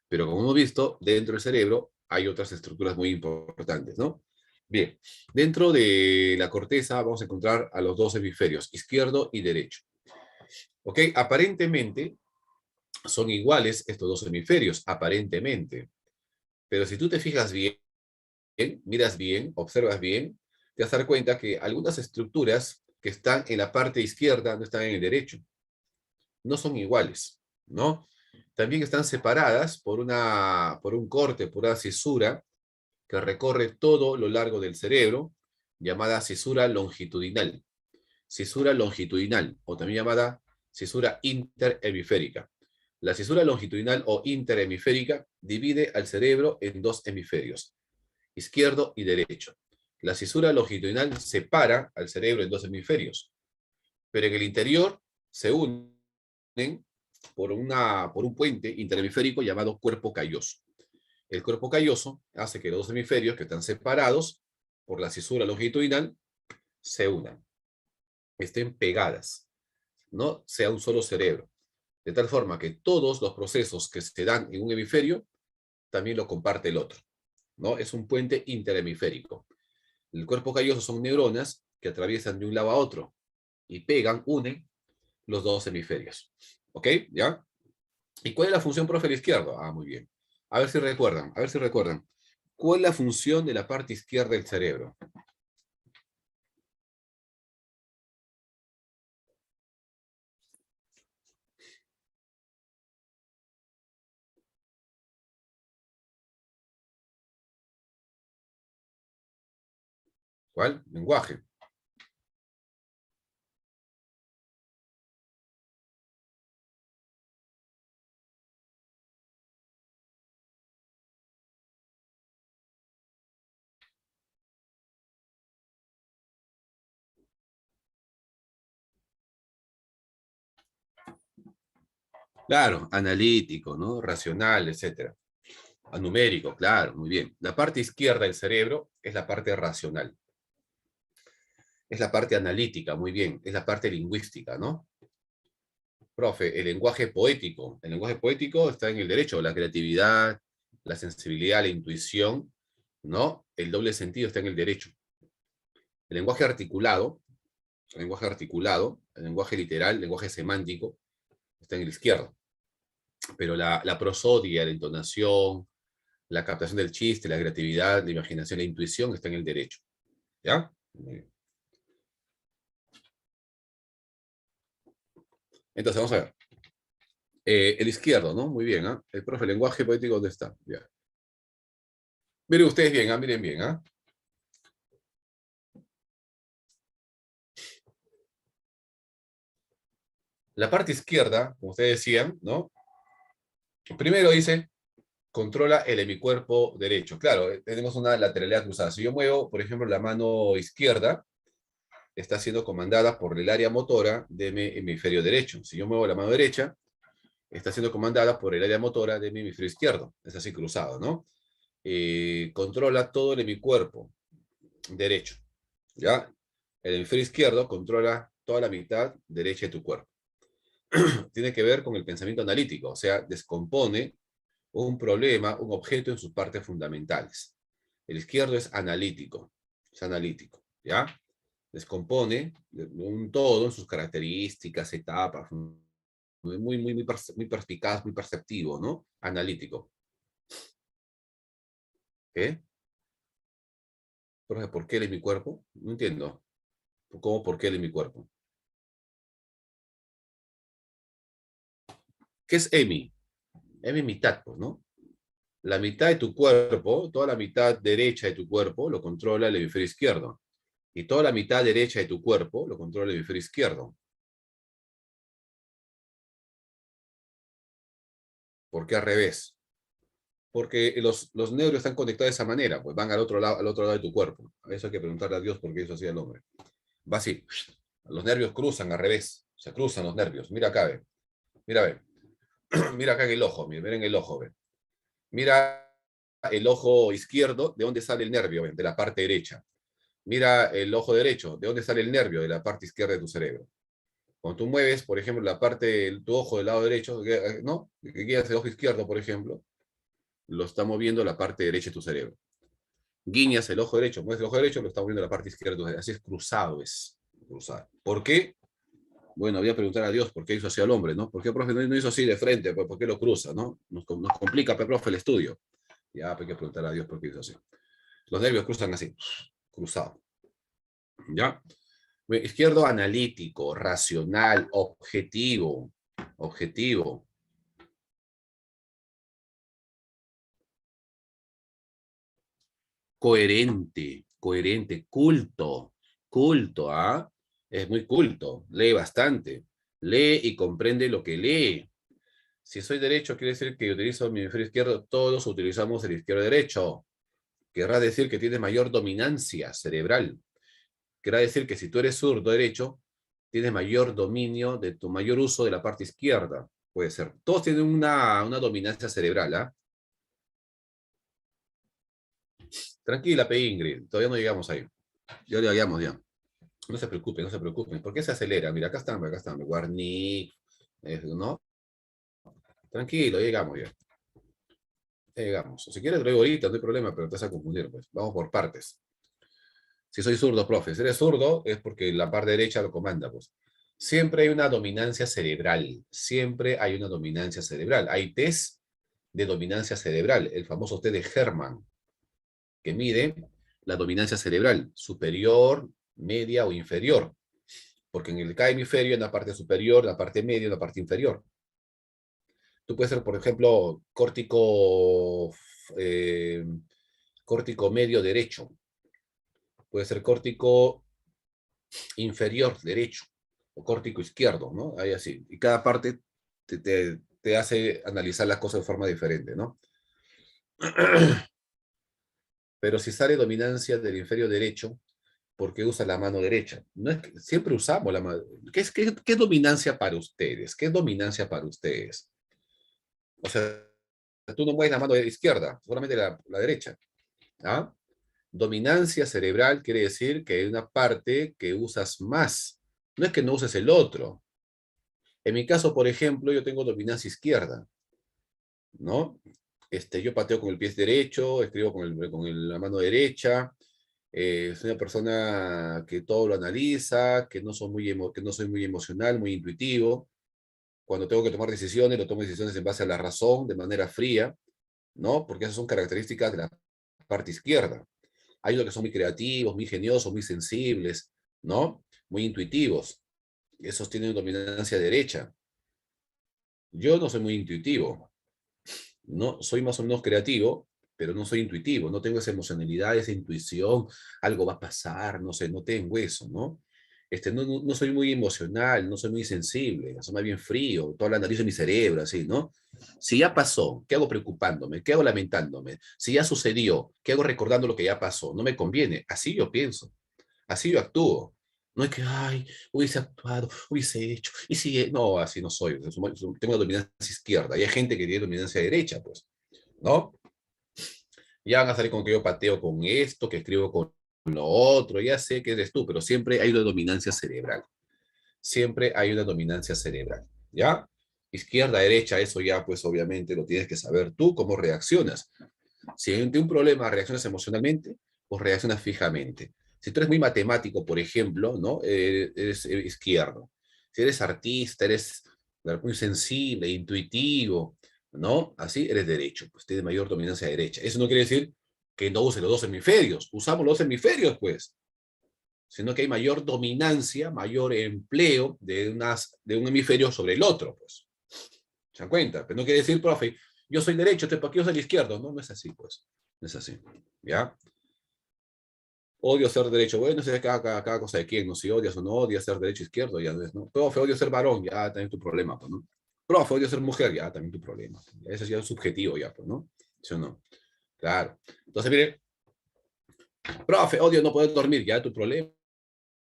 Pero como hemos visto, dentro del cerebro hay otras estructuras muy importantes, ¿no? Bien, dentro de la corteza vamos a encontrar a los dos hemisferios, izquierdo y derecho. ¿Ok? Aparentemente son iguales estos dos hemisferios, aparentemente. Pero si tú te fijas bien, miras bien, observas bien, te vas a dar cuenta que algunas estructuras que están en la parte izquierda no están en el derecho. No son iguales, ¿no? También están separadas por un corte, por una cisura que recorre todo lo largo del cerebro, llamada cisura longitudinal. Cisura longitudinal, o también llamada cisura interhemisférica. La cisura longitudinal o interhemisférica divide al cerebro en dos hemisferios, izquierdo y derecho. La cisura longitudinal separa al cerebro en dos hemisferios, pero en el interior se unen por un puente interhemisférico llamado cuerpo calloso. El cuerpo calloso hace que los dos hemisferios que están separados por la cisura longitudinal se unan, estén pegadas, no sea un solo cerebro. De tal forma que todos los procesos que se dan en un hemisferio también lo comparte el otro, ¿no? Es un puente interhemisférico. El cuerpo calloso son neuronas que atraviesan de un lado a otro y pegan, unen los dos hemisferios. ¿Ok? ¿Ya? ¿Y cuál es la función, profe, del izquierdo? Ah, muy bien. A ver si recuerdan, a ver si recuerdan. ¿Cuál es la función de la parte izquierda del cerebro? ¿Cuál? Lenguaje. Claro, analítico, ¿no? Racional, etcétera. Numérico, claro, muy bien. La parte izquierda del cerebro es la parte racional. Es la parte analítica, muy bien. Es la parte lingüística, ¿no? Profe, el lenguaje poético. El lenguaje poético está en el derecho, la creatividad, la sensibilidad, la intuición, ¿no? El doble sentido está en el derecho. El lenguaje articulado, el lenguaje literal, el lenguaje semántico, está en el izquierdo. Pero la prosodia, la entonación, la captación del chiste, la creatividad, la imaginación, la intuición está en el derecho. ¿Ya? Entonces, vamos a ver. El izquierdo, ¿no? Muy bien, ¿ah? El profe, el lenguaje poético, ¿dónde está? Ya. Miren ustedes bien, ¿ah? Miren bien, ¿ah? La parte izquierda, como ustedes decían, ¿no? Primero dice, controla el hemicuerpo derecho. Claro, tenemos una lateralidad cruzada. Si yo muevo, por ejemplo, la mano izquierda, está siendo comandada por el área motora de mi hemisferio derecho. Si yo muevo la mano derecha, está siendo comandada por el área motora de mi hemisferio izquierdo. Es así cruzado, ¿no? Controla todo el hemicuerpo derecho. ¿Ya? El hemisferio izquierdo controla toda la mitad derecha de tu cuerpo. tiene que ver con el pensamiento analítico, o sea, descompone un problema, un objeto en sus partes fundamentales. El izquierdo es analítico, ¿ya? Descompone un todo en sus características, etapas, muy perspicaz, muy perceptivo, ¿no? Analítico. ¿Qué? Profe, ¿por qué él en mi cuerpo? No entiendo. ¿Cómo por qué él en mi cuerpo? ¿Qué es EMI? EMI mitad, pues, ¿no? La mitad de tu cuerpo, toda la mitad derecha de tu cuerpo, lo controla el hemisferio izquierdo. Y toda la mitad derecha de tu cuerpo lo controla el hemisferio izquierdo. ¿Por qué al revés? Porque los neuros están conectados de esa manera, pues van al otro lado de tu cuerpo. A eso hay que preguntarle a Dios por qué eso hacía el hombre. Va así. Los nervios cruzan al revés. Se cruzan los nervios. Mira acá, ve. Mira, ve. Mira acá en el ojo, mira en el ojo, ve. Mira el ojo izquierdo, ¿de dónde sale el nervio? Ve, de la parte derecha. Mira el ojo derecho, ¿de dónde sale el nervio? De la parte izquierda de tu cerebro. Cuando tú mueves, por ejemplo, la parte de tu ojo del lado derecho, ¿no? Que guías el ojo izquierdo, por ejemplo, lo está moviendo la parte derecha de tu cerebro. Guiñas el ojo derecho, mueves el ojo derecho, lo está moviendo la parte izquierda de tu cerebro. Así es cruzado, es cruzado. ¿Por qué? Bueno, voy a preguntar a Dios por qué hizo así al hombre, ¿no? ¿Por qué, profe, no hizo así de frente? ¿Por qué lo cruza, no? Nos complica, profe, el estudio. Ya, hay que preguntar a Dios por qué hizo así. Los nervios cruzan así, cruzado. ¿Ya? Izquierdo analítico, racional, objetivo. Objetivo. Coherente, culto, ¿ah? Es muy culto, lee bastante, lee y comprende lo que lee. Si soy derecho, quiere decir que utilizo mi hemisferio izquierdo, todos utilizamos el izquierdo derecho. Querrá decir que tienes mayor dominancia cerebral. Querrá decir que si tú eres zurdo derecho, tienes mayor dominio de tu mayor uso de la parte izquierda. Puede ser. Todos tienen una dominancia cerebral, ¿ah? Tranquila, P. Ingrid, todavía no llegamos ahí. Ya llegamos ya. No se preocupen, no se preocupen. ¿Por qué se acelera? Mira, acá están. Warnick, ¿no? Tranquilo, llegamos ya. Ya llegamos. O si quieres, luego ahorita, no hay problema, pero te vas a confundir, pues. Vamos por partes. Si soy zurdo, profe. Si eres zurdo, es porque la parte derecha lo comanda, pues. Siempre hay una dominancia cerebral. Siempre hay una dominancia cerebral. Hay test de dominancia cerebral. El famoso test de Hermann, que mide la dominancia cerebral, superior, media o inferior. Porque en el cada hemisferio, en la parte superior, la parte media y la parte inferior. Tú puedes ser, por ejemplo, eh, córtico medio derecho, puede ser córtico inferior derecho o córtico izquierdo, ¿no? Ahí así. Y cada parte te hace analizar las cosas de forma diferente, ¿no? Pero si sale dominancia del inferior derecho, ¿por qué usa la mano derecha? No es que siempre usamos la mano. ¿Qué es dominancia para ustedes? ¿Qué es dominancia para ustedes? O sea, tú no mueves la mano izquierda, solamente la derecha. ¿Ah? Dominancia cerebral quiere decir que hay una parte que usas más. No es que no uses el otro. En mi caso, por ejemplo, yo tengo dominancia izquierda, ¿no? Yo pateo con el pie derecho, escribo la mano derecha. Soy una persona que todo lo analiza, que no soy muy emocional, muy intuitivo. Cuando tengo que tomar decisiones, lo tomo decisiones en base a la razón, de manera fría, ¿no? Porque esas son características de la parte izquierda. Hay los que son muy creativos, muy ingeniosos, muy sensibles, ¿no? Muy intuitivos. Esos tienen dominancia derecha. Yo no soy muy intuitivo, ¿no? Soy más o menos creativo, pero no soy intuitivo. No tengo esa emocionalidad, esa intuición, algo va a pasar, no sé, no tengo eso, ¿no? No soy muy emocional, no soy muy sensible, soy más bien frío, todo lo analizo en mi cerebro, así, ¿no? Si ya pasó, ¿qué hago preocupándome? ¿Qué hago lamentándome? Si ya sucedió, ¿qué hago recordando lo que ya pasó? No me conviene, así yo pienso. Así yo actúo. No es que, ay, hubiese actuado, hubiese hecho, y si, no, así no soy. Tengo una dominancia izquierda, y hay gente que tiene dominancia derecha, pues, ¿no? Ya van a salir con que yo pateo con esto, que escribo con lo otro, ya sé que eres tú, pero siempre hay una dominancia cerebral. Siempre hay una dominancia cerebral, ¿ya? Izquierda, derecha, eso ya, pues obviamente lo tienes que saber tú, cómo reaccionas. Si ante un problema reaccionas emocionalmente o reaccionas fijamente. Si tú eres muy matemático, por ejemplo, ¿no? Eres izquierdo. Si eres artista, eres muy sensible, intuitivo, ¿no? Así eres derecho, pues tienes mayor dominancia derecha. Eso no quiere decir que no use los dos hemisferios. Usamos los hemisferios, pues, sino que hay mayor dominancia, mayor empleo de un hemisferio sobre el otro, pues. ¿Se dan cuenta? Pero no quiere decir, profe, yo soy derecho, te yo soy el izquierdo. No, no es así, pues. No es así. ¿Ya? Odio ser derecho. Bueno, no sé cada cosa de quién, ¿no? Si odias o no odias ser derecho o izquierdo, ya no es, ¿no? Profe, odio ser varón, ya también tu problema, pues, ¿no? Profe, odio ser mujer, ya también tu problema. Eso ya es subjetivo, ya, pues, ¿no? ¿Sí o no? Claro. Entonces, mire, profe, odio no poder dormir, ya tu problema,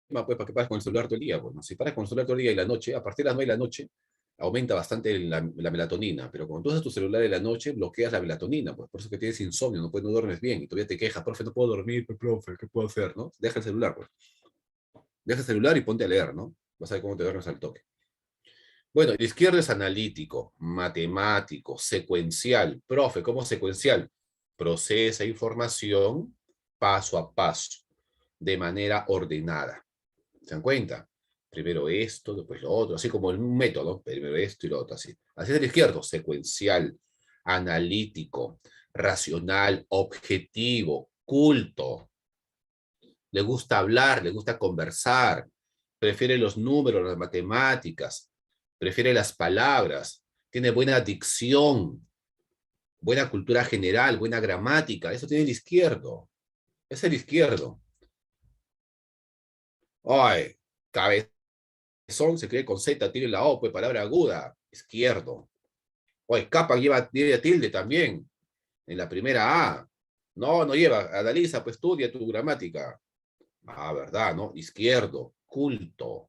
pues, ¿para qué paras con el celular todo el día? Bueno, si paras con el celular todo el día y la noche, a partir de las 9 de la noche, aumenta bastante la melatonina, pero cuando tú usas tu celular en la noche, bloqueas la melatonina, pues por eso que tienes insomnio, no, no duermes bien, y todavía te quejas, profe, no puedo dormir, pues, profe, ¿qué puedo hacer, no? Deja el celular, pues. Deja el celular y ponte a leer, ¿no? Vas a ver cómo te duermes al toque. Bueno, el izquierdo es analítico, matemático, secuencial. Profe, ¿cómo secuencial? Procesa información paso a paso, de manera ordenada. ¿Se dan cuenta? Primero esto, después lo otro, así como en un método, primero esto y lo otro, así. Así es el izquierdo, secuencial, analítico, racional, objetivo, culto. Le gusta hablar, le gusta conversar, prefiere los números, las matemáticas, prefiere las palabras, tiene buena dicción, buena cultura general, buena gramática. Eso tiene el izquierdo. Es el izquierdo. Ay, cabeza son, se cree con Z, tiene la O, pues palabra aguda, izquierdo. O escapa, lleva tilde también, en la primera A. No, no lleva, analiza, pues estudia tu gramática. Ah, ¿verdad? ¿No? Izquierdo, culto,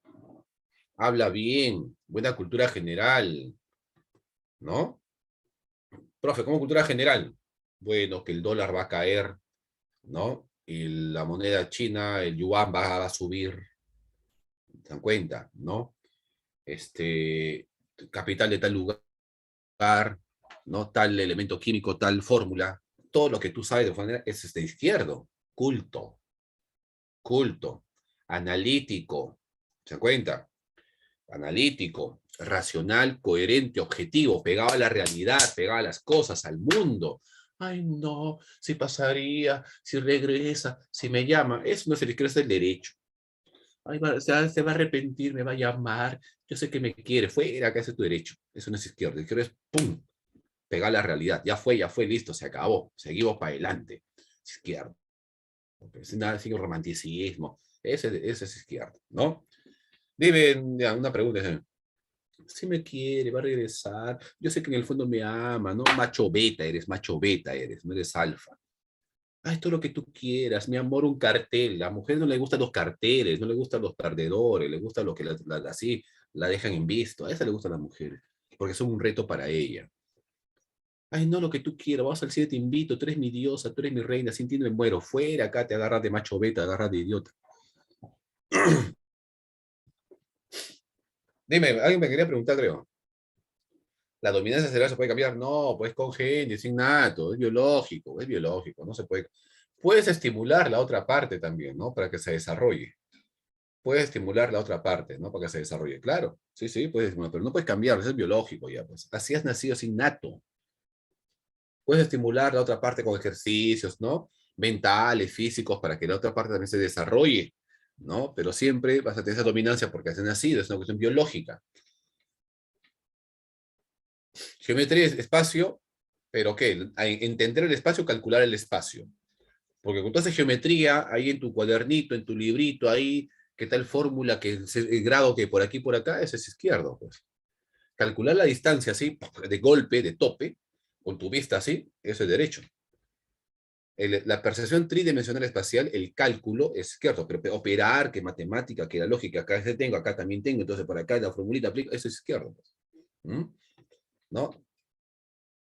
habla bien, buena cultura general, ¿no? Profe, ¿cómo cultura general? Bueno, que el dólar va a caer, ¿no? Y la moneda china, el yuan va a subir, ¿se dan cuenta? ¿No? Capital de tal lugar, ¿no? Tal elemento químico, tal fórmula, todo lo que tú sabes de manera es izquierdo, culto, culto, analítico, ¿se dan cuenta? Analítico, racional, coherente, objetivo, pegado a la realidad, pegado a las cosas, al mundo. Ay, no, si pasaría, si regresa, si me llama. Eso no se le cree el derecho. Ay, se va a arrepentir, me va a llamar. Yo sé que me quiere. Fuera, que ese es tu derecho. Eso no es izquierda. Izquierda es pum, pegar la realidad. Ya fue, listo, se acabó. Seguimos para adelante. Izquierda. Nada, sin romanticismo. Ese es izquierda, ¿no? Dime ya, una pregunta. Si me quiere, va a regresar. Yo sé que en el fondo me ama, ¿no? Macho beta eres, no eres alfa. Ay, todo lo que tú quieras, mi amor, un cartel. A la mujer no le gustan los carteles, no le gustan los perdedores, le gusta lo que así la dejan en visto. A esa le gustan las mujeres, porque son un reto para ella. Ay, no, lo que tú quieras, vamos al cine, te invito, tú eres mi diosa, tú eres mi reina, sin ti no me muero. Fuera acá, te agarras de macho beta, te agarras de idiota. Dime, alguien me quería preguntar, creo. ¿La dominancia cerebral se puede cambiar? No, pues con genes, es innato, es biológico, no se puede. Puedes estimular la otra parte también, ¿no? Para que se desarrolle. Puedes estimular la otra parte, ¿no? Para que se desarrolle. Claro, sí, sí, puedes estimular, pero no puedes cambiar, es biológico ya, pues. Así has nacido, es innato. Puedes estimular la otra parte con ejercicios, ¿no? Mentales, físicos, para que la otra parte también se desarrolle, ¿no? Pero siempre vas a tener esa dominancia porque has nacido, es una cuestión biológica. Geometría es espacio, pero ¿qué? Entender el espacio, calcular el espacio. Porque cuando tú haces geometría, ahí en tu cuadernito, en tu librito, ahí, ¿qué tal fórmula, que el grado que por aquí, por acá, ese es izquierdo, pues. Calcular la distancia así, de golpe, de tope, con tu vista así, eso es derecho. La percepción tridimensional espacial, el cálculo es izquierdo, pero operar, que matemática, que la lógica, acá tengo, acá también tengo, entonces por acá la formulita aplica, eso es izquierdo. Pues. ¿Mm? ¿No?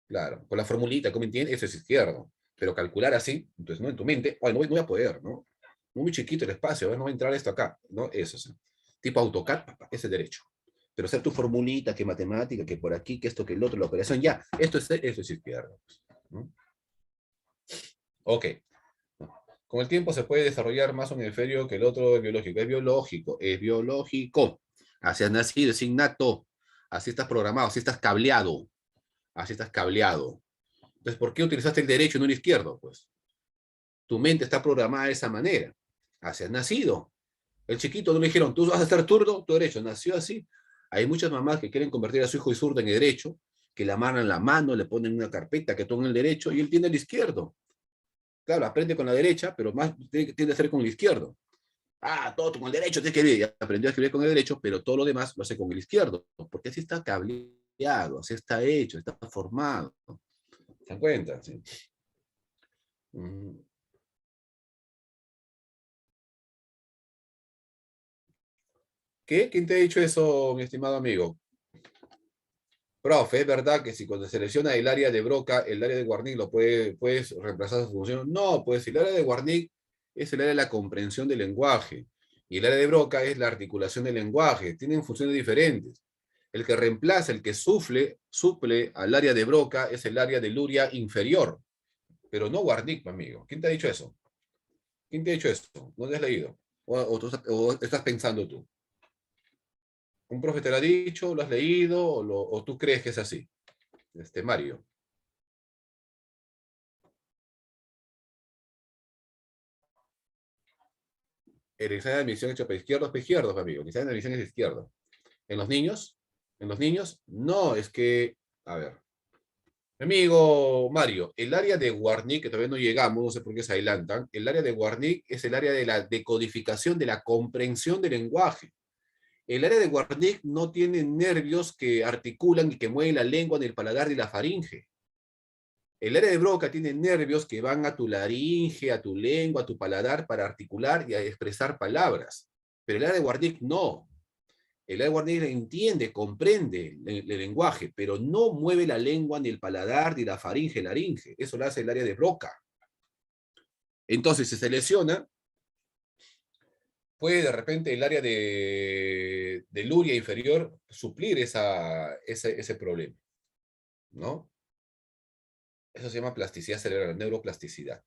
Claro, con la formulita, ¿cómo entiendes? Eso es izquierdo. Pero calcular así, entonces, ¿no? En tu mente, ay, no, no voy a poder, ¿no? Muy chiquito el espacio, no va a entrar esto acá, ¿no? Eso sí. Tipo AutoCAD, ese es derecho. Pero hacer tu formulita, que matemática, que por aquí, que esto, que el otro, la operación, ya, esto es izquierdo. ¿No? Ok. Con el tiempo se puede desarrollar más un hemisferio que el otro es biológico. Es biológico, es biológico. Así has nacido, es innato. Así estás programado, así estás cableado. Así estás cableado. Entonces, ¿por qué utilizaste el derecho y no el izquierdo? Pues tu mente está programada de esa manera. Así has nacido. El chiquito no le dijeron, tú vas a ser zurdo, tu derecho. Nació así. Hay muchas mamás que quieren convertir a su hijo y zurdo en el derecho, que le amarran la mano, le ponen una carpeta que toma el derecho y él tiene el izquierdo. Claro, aprende con la derecha, pero más tiende a hacer con el izquierdo. Ah, todo con el derecho, tienes que escribir. Ya aprendió a escribir con el derecho, pero todo lo demás lo hace con el izquierdo, porque así está cableado, así está hecho, está formado. ¿Se dan cuenta? Sí. ¿Qué? ¿Quién te ha dicho eso, mi estimado amigo? Profe, ¿es verdad que si cuando se selecciona el área de Broca, el área de Warnick puedes reemplazar su función? No, pues el área de Warnick es el área de la comprensión del lenguaje y el área de Broca es la articulación del lenguaje. Tienen funciones diferentes. El que reemplaza, el que suple al área de Broca es el área de Luria inferior, pero no Warnick, amigo. ¿Quién te ha dicho eso? ¿Quién te ha dicho eso? ¿No te has leído? ¿O estás pensando tú? ¿Un profe te lo ha dicho, lo has leído o tú crees que es así? Mario. El examen de admisión hecho para izquierdos, amigo. El examen de admisión es izquierdo. ¿En los niños? ¿En los niños? No, es que, a ver. Amigo Mario, el área de Warnick, que todavía no llegamos, no sé por qué se adelantan, el área de Warnick es el área de la decodificación, de la comprensión del lenguaje. El área de Warnick no tiene nervios que articulan y que mueven la lengua en el paladar y la faringe. El área de Broca tiene nervios que van a tu laringe, a tu lengua, a tu paladar para articular y a expresar palabras. Pero el área de Warnick no. El área de Warnick entiende, comprende el lenguaje, pero no mueve la lengua ni el paladar ni la faringe, laringe. Eso lo hace el área de Broca. Entonces, si se lesiona, puede de repente el área de Luria inferior suplir ese problema, ¿no? Eso se llama plasticidad cerebral, neuroplasticidad.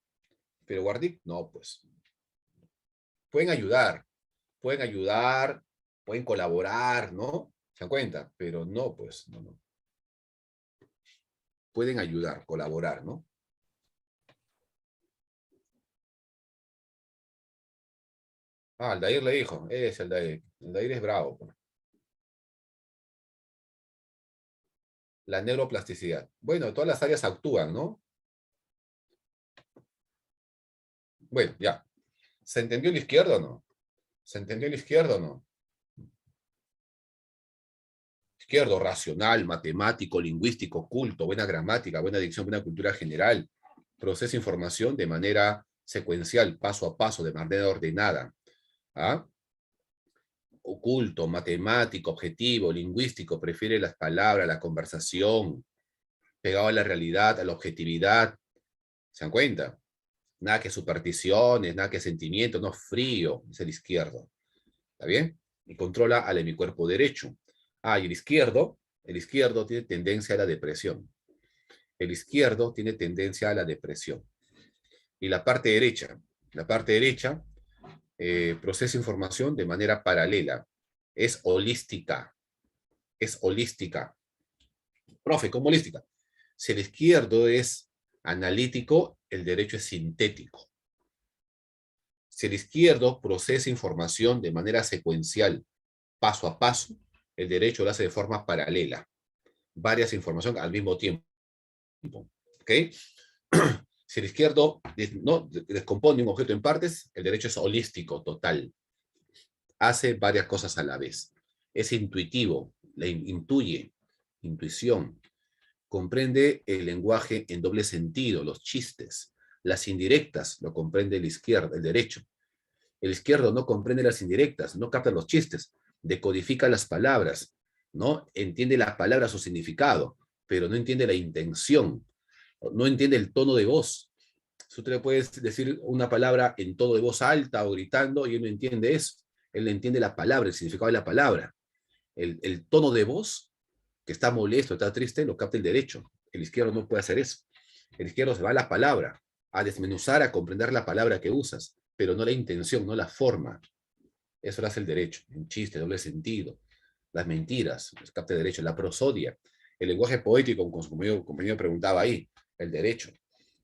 Pero Warnick, no, pues. Pueden ayudar, pueden ayudar, pueden colaborar, ¿no? ¿Se dan cuenta? Pero no, pues, no, no. Pueden ayudar, colaborar, ¿no? Ah, Aldair le dijo, es Aldair. Aldair es bravo, pues. La neuroplasticidad. Bueno, todas las áreas actúan, ¿no? Bueno, ya. ¿Se entendió el izquierdo o no? ¿Se entendió el izquierdo o no? Izquierdo, racional, matemático, lingüístico, culto, buena gramática, buena dicción, buena cultura general. Procesa información de manera secuencial, paso a paso, de manera ordenada. ¿Ah? Oculto, matemático, objetivo, lingüístico, prefiere las palabras, la conversación, pegado a la realidad, a la objetividad. ¿Se dan cuenta? Nada que supersticiones, nada que sentimientos, no frío, es el izquierdo. ¿Está bien? Y controla al hemicuerpo derecho. Ah, y el izquierdo tiene tendencia a la depresión. El izquierdo tiene tendencia a la depresión. Y la parte derecha procesa información de manera paralela. Es holística, es holística. Profe, ¿cómo holística? Si el izquierdo es analítico, el derecho es sintético. Si el izquierdo procesa información de manera secuencial, paso a paso, el derecho lo hace de forma paralela, varias informaciones al mismo tiempo. ¿Ok? Si el izquierdo no descompone un objeto en partes, el derecho es holístico, total. Hace varias cosas a la vez. Es intuitivo, le intuye, intuición. Comprende el lenguaje en doble sentido, los chistes, las indirectas, lo comprende el izquierdo, el derecho. El izquierdo no comprende las indirectas, no capta los chistes, decodifica las palabras, no entiende las palabras, su significado, pero no entiende la intención, no entiende el tono de voz. Si usted le puede decir una palabra en tono de voz alta o gritando y él no entiende eso. Él entiende la palabra, el significado de la palabra. el tono de voz, que está molesto, está triste, lo capta el derecho. El izquierdo no puede hacer eso. El izquierdo se va a la palabra, a desmenuzar, a comprender la palabra que usas, pero no la intención, no la forma. Eso lo hace el derecho. Un chiste, doble sentido, las mentiras, los capta el derecho, la prosodia, el lenguaje poético, como su compañero preguntaba ahí, el derecho,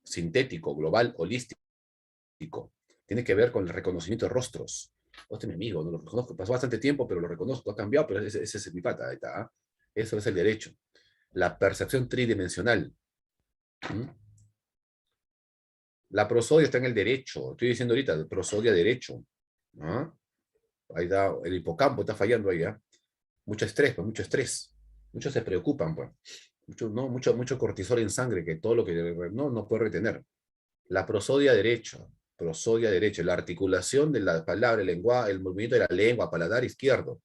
sintético, global, holístico, tiene que ver con el reconocimiento de rostros. Este es mi amigo, no lo reconozco, pasó bastante tiempo, pero lo reconozco, ha cambiado, pero ese es mi pata, ahí está. ¿Ah? Eso es el derecho. La percepción tridimensional. ¿Mm? La prosodia está en el derecho, estoy diciendo ahorita, prosodia derecho. ¿Ah? Ahí da, el hipocampo está fallando ahí, ¿ah? Mucho estrés, pues mucho estrés. Muchos se preocupan, pues. Mucho, no, mucho cortisol en sangre, que todo lo que no puede retener. La prosodia derecho, la articulación de la palabra, el lenguaje, el movimiento de la lengua, paladar izquierdo,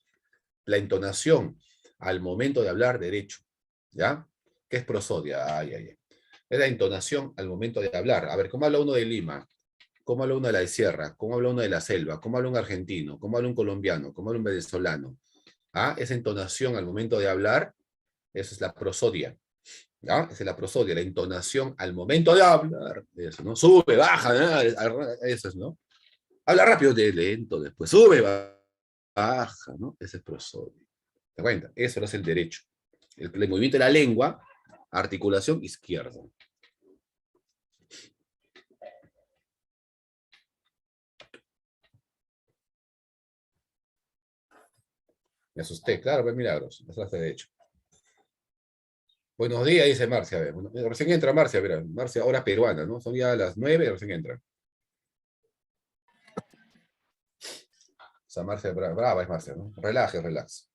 la entonación al momento de hablar derecho, ¿ya? ¿Qué es prosodia? Ay, ay, ay. Es la entonación al momento de hablar. A ver, ¿cómo habla uno de Lima? ¿Cómo habla uno de la sierra? ¿Cómo habla uno de la selva? ¿Cómo habla un argentino? ¿Cómo habla un colombiano? ¿Cómo habla un venezolano? ¿Ah? Esa entonación al momento de hablar, eso es la prosodia. ¿Ya? Esa es la prosodia, la entonación al momento de hablar. Eso, ¿no? Sube, baja, ¿no? Eso es, ¿no? Habla rápido, de lento, después sube, baja, ¿no? Ese es prosodia. ¿Te cuenta? Eso lo hace el derecho. El movimiento de la lengua, articulación izquierda. Me asusté, claro, pues milagros. Eso hace derecho. Buenos días, dice Marcia. A ver, bueno, recién entra Marcia, mira, Marcia, hora peruana, ¿no? Son ya las 9 y recién entra. O sea, Marcia, brava es Marcia, ¿no? Relaje, relax.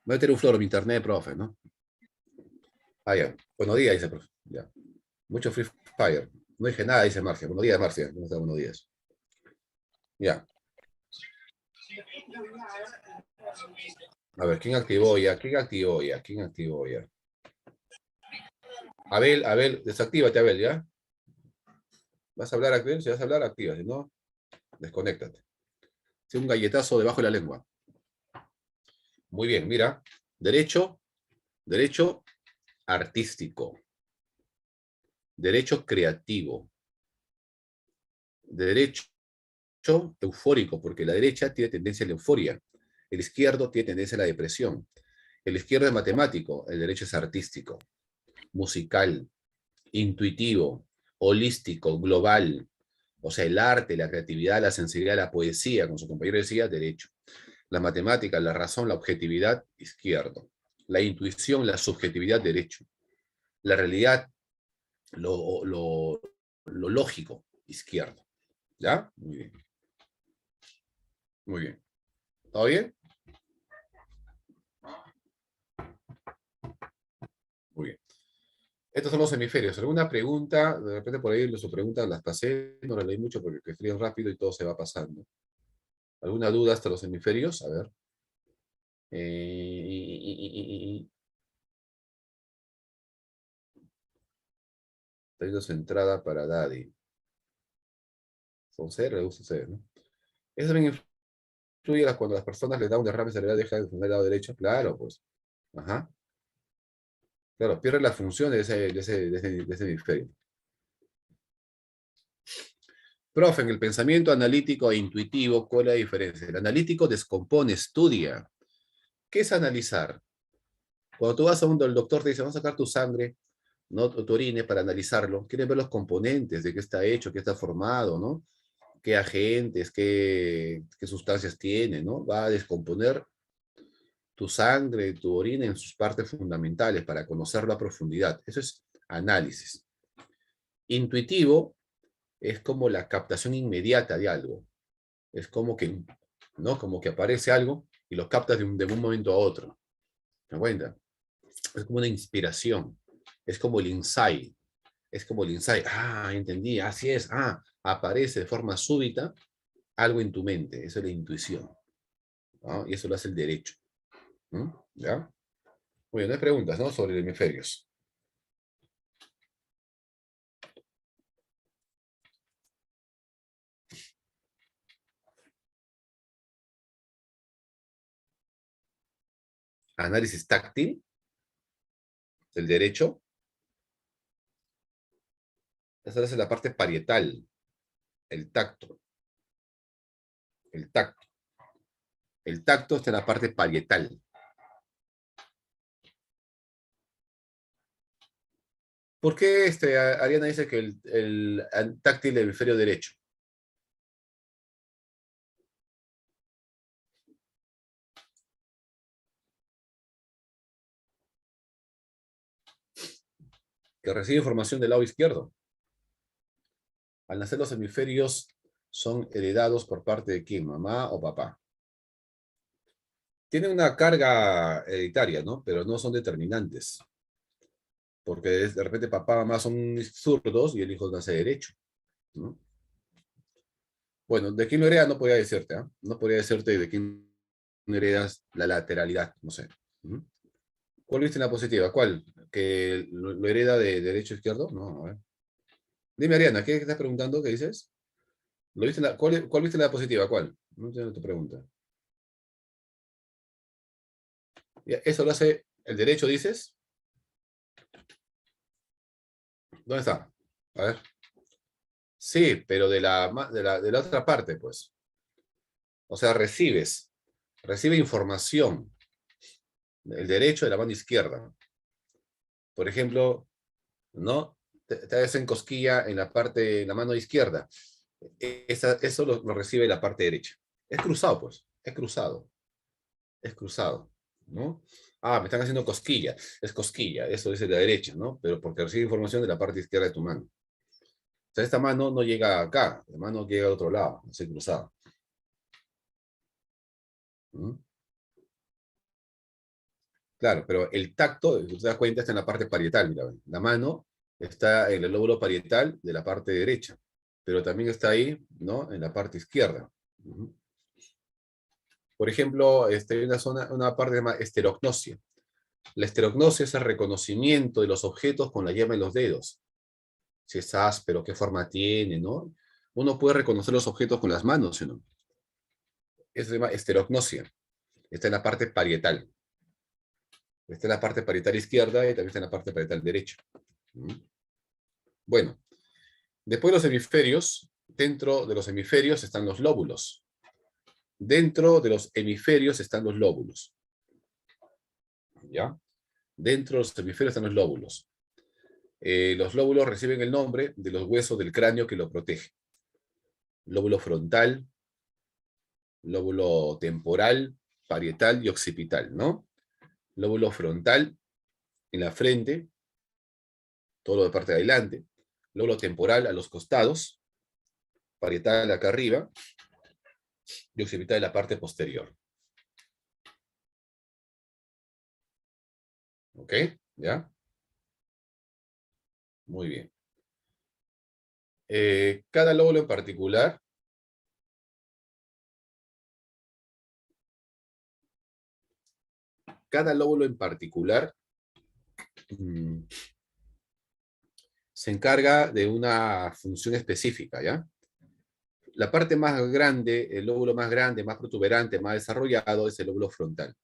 Voy a tener un flor en mi internet, profe, ¿no? Ah, ya. Buenos días, dice profe. Ya. Mucho Free Fire. No dije nada, dice Marcia. Buenos días, Marcia. ¿Cómo está? Buenos días. Ya. A ver, ¿quién activó ya? ¿Quién activó ya? ¿Quién activó ya? Abel, desactívate, Abel, ¿ya? ¿Vas a hablar, Abel? Si vas a hablar, activa. Si no, desconéctate. Sí, un galletazo debajo de la lengua. Muy bien, mira. Derecho, derecho artístico. Derecho creativo. Derecho eufórico, porque la derecha tiene tendencia a la euforia. El izquierdo tiene tendencia a la depresión. El izquierdo es matemático, el derecho es artístico, musical, intuitivo, holístico, global. O sea, el arte, la creatividad, la sensibilidad, la poesía, como su compañero decía, derecho. La matemática, la razón, la objetividad, izquierdo. La intuición, la subjetividad, derecho. La realidad, lo lógico, izquierdo. ¿Ya? Muy bien. Muy bien. ¿Todo bien? Muy bien. Estos son los hemisferios. ¿Alguna pregunta? De repente por ahí su preguntas las pasé, no las leí mucho porque escriben rápido y todo se va pasando. ¿Alguna duda hasta los hemisferios? A ver. Está viendo su entrada para Daddy. Son C, reduce C, ¿no? Eso también influye cuando las personas les da un derrame cerebral, deja de funcionar el lado derecho. Claro, pues. Ajá. Claro, pierde la función de ese hemisferio. Profe, en el pensamiento analítico e intuitivo, ¿cuál es la diferencia? El analítico descompone, estudia. ¿Qué es analizar? Cuando tú vas a el doctor te dice, vamos a sacar tu sangre, ¿no? Tu orine para analizarlo. Quieren ver los componentes, de qué está hecho, qué está formado, ¿no? Qué agentes, qué sustancias tiene, ¿no? Va a descomponer tu sangre, tu orina en sus partes fundamentales para conocerlo a profundidad. Eso es análisis. Intuitivo es como la captación inmediata de algo. Es como que, ¿no? Como que aparece algo y lo captas de un momento a otro. ¿Te das cuenta? Es como una inspiración. Es como el insight. Es como el insight. Ah, entendí. Así es. Ah, aparece de forma súbita algo en tu mente. Eso es la intuición. ¿No? Y eso lo hace el derecho. ¿Mm? ¿Ya? Muy bien, no hay preguntas, ¿no? Sobre hemisferios. Análisis táctil del derecho. Esa es la parte parietal, el tacto. El tacto. El tacto está en la parte parietal. ¿Por qué Ariana dice que el táctil del hemisferio derecho? Que recibe información del lado izquierdo. Al nacer los hemisferios son heredados por parte de quién, mamá o papá. Tienen una carga hereditaria, ¿no? Pero no son determinantes. Porque de repente papá, mamá son zurdos y el hijo nace derecho, ¿no? Bueno, de quién lo hereda no podría decirte, ¿eh? No podría decirte de quién heredas la lateralidad, no sé. ¿Mm? ¿Cuál viste en la positiva? ¿Cuál? ¿Que lo hereda de derecho a izquierdo? No, a ver. Dime, Ariana, ¿qué estás preguntando? ¿Qué dices? ¿Cuál viste en la positiva? ¿Cuál? No entiendo tu pregunta. ¿Eso lo hace el derecho, dices? ¿Dónde está? A ver. Sí, pero de la otra parte, pues. O sea, recibe información. El derecho de la mano izquierda. Por ejemplo, ¿no? Te hacen cosquilla en la parte, en la mano izquierda. Eso lo recibe la parte derecha. Es cruzado, pues. Es cruzado, ¿no? Ah, me están haciendo cosquilla. Es cosquilla, eso es de la derecha, ¿no? Pero porque recibe información de la parte izquierda de tu mano. O sea, esta mano no llega acá, la mano llega al otro lado, así cruzado. ¿Mm? Claro, pero el tacto, si te das cuenta, está en la parte parietal, mira, la mano está en el lóbulo parietal de la parte derecha, pero también está ahí, ¿no? En la parte izquierda. Ujú. Por ejemplo, hay una parte de esterognosia. La esterognosia es el reconocimiento de los objetos con la yema de los dedos. Si es áspero, qué forma tiene, ¿no? Uno puede reconocer los objetos con las manos, ¿sí, no? Eso se llama esterognosia. Está en la parte parietal. Está en la parte parietal izquierda y también está en la parte parietal derecha. ¿Mm? Bueno, después de los hemisferios, dentro de los hemisferios están los lóbulos. Dentro de los hemisferios están los lóbulos. ¿Ya? Dentro de los hemisferios están los lóbulos. Los lóbulos reciben el nombre de los huesos del cráneo que lo protege. Lóbulo frontal, lóbulo temporal, parietal y occipital, ¿no? Lóbulo frontal en la frente, todo lo de parte de adelante. Lóbulo temporal a los costados, parietal acá arriba y occipital en la parte posterior. ¿Ok? ¿Ya? Muy bien. Cada lóbulo en particular cada lóbulo en particular mm, se encarga de una función específica, ¿ya? La parte más grande, el lóbulo más grande, más protuberante, más desarrollado es el lóbulo frontal.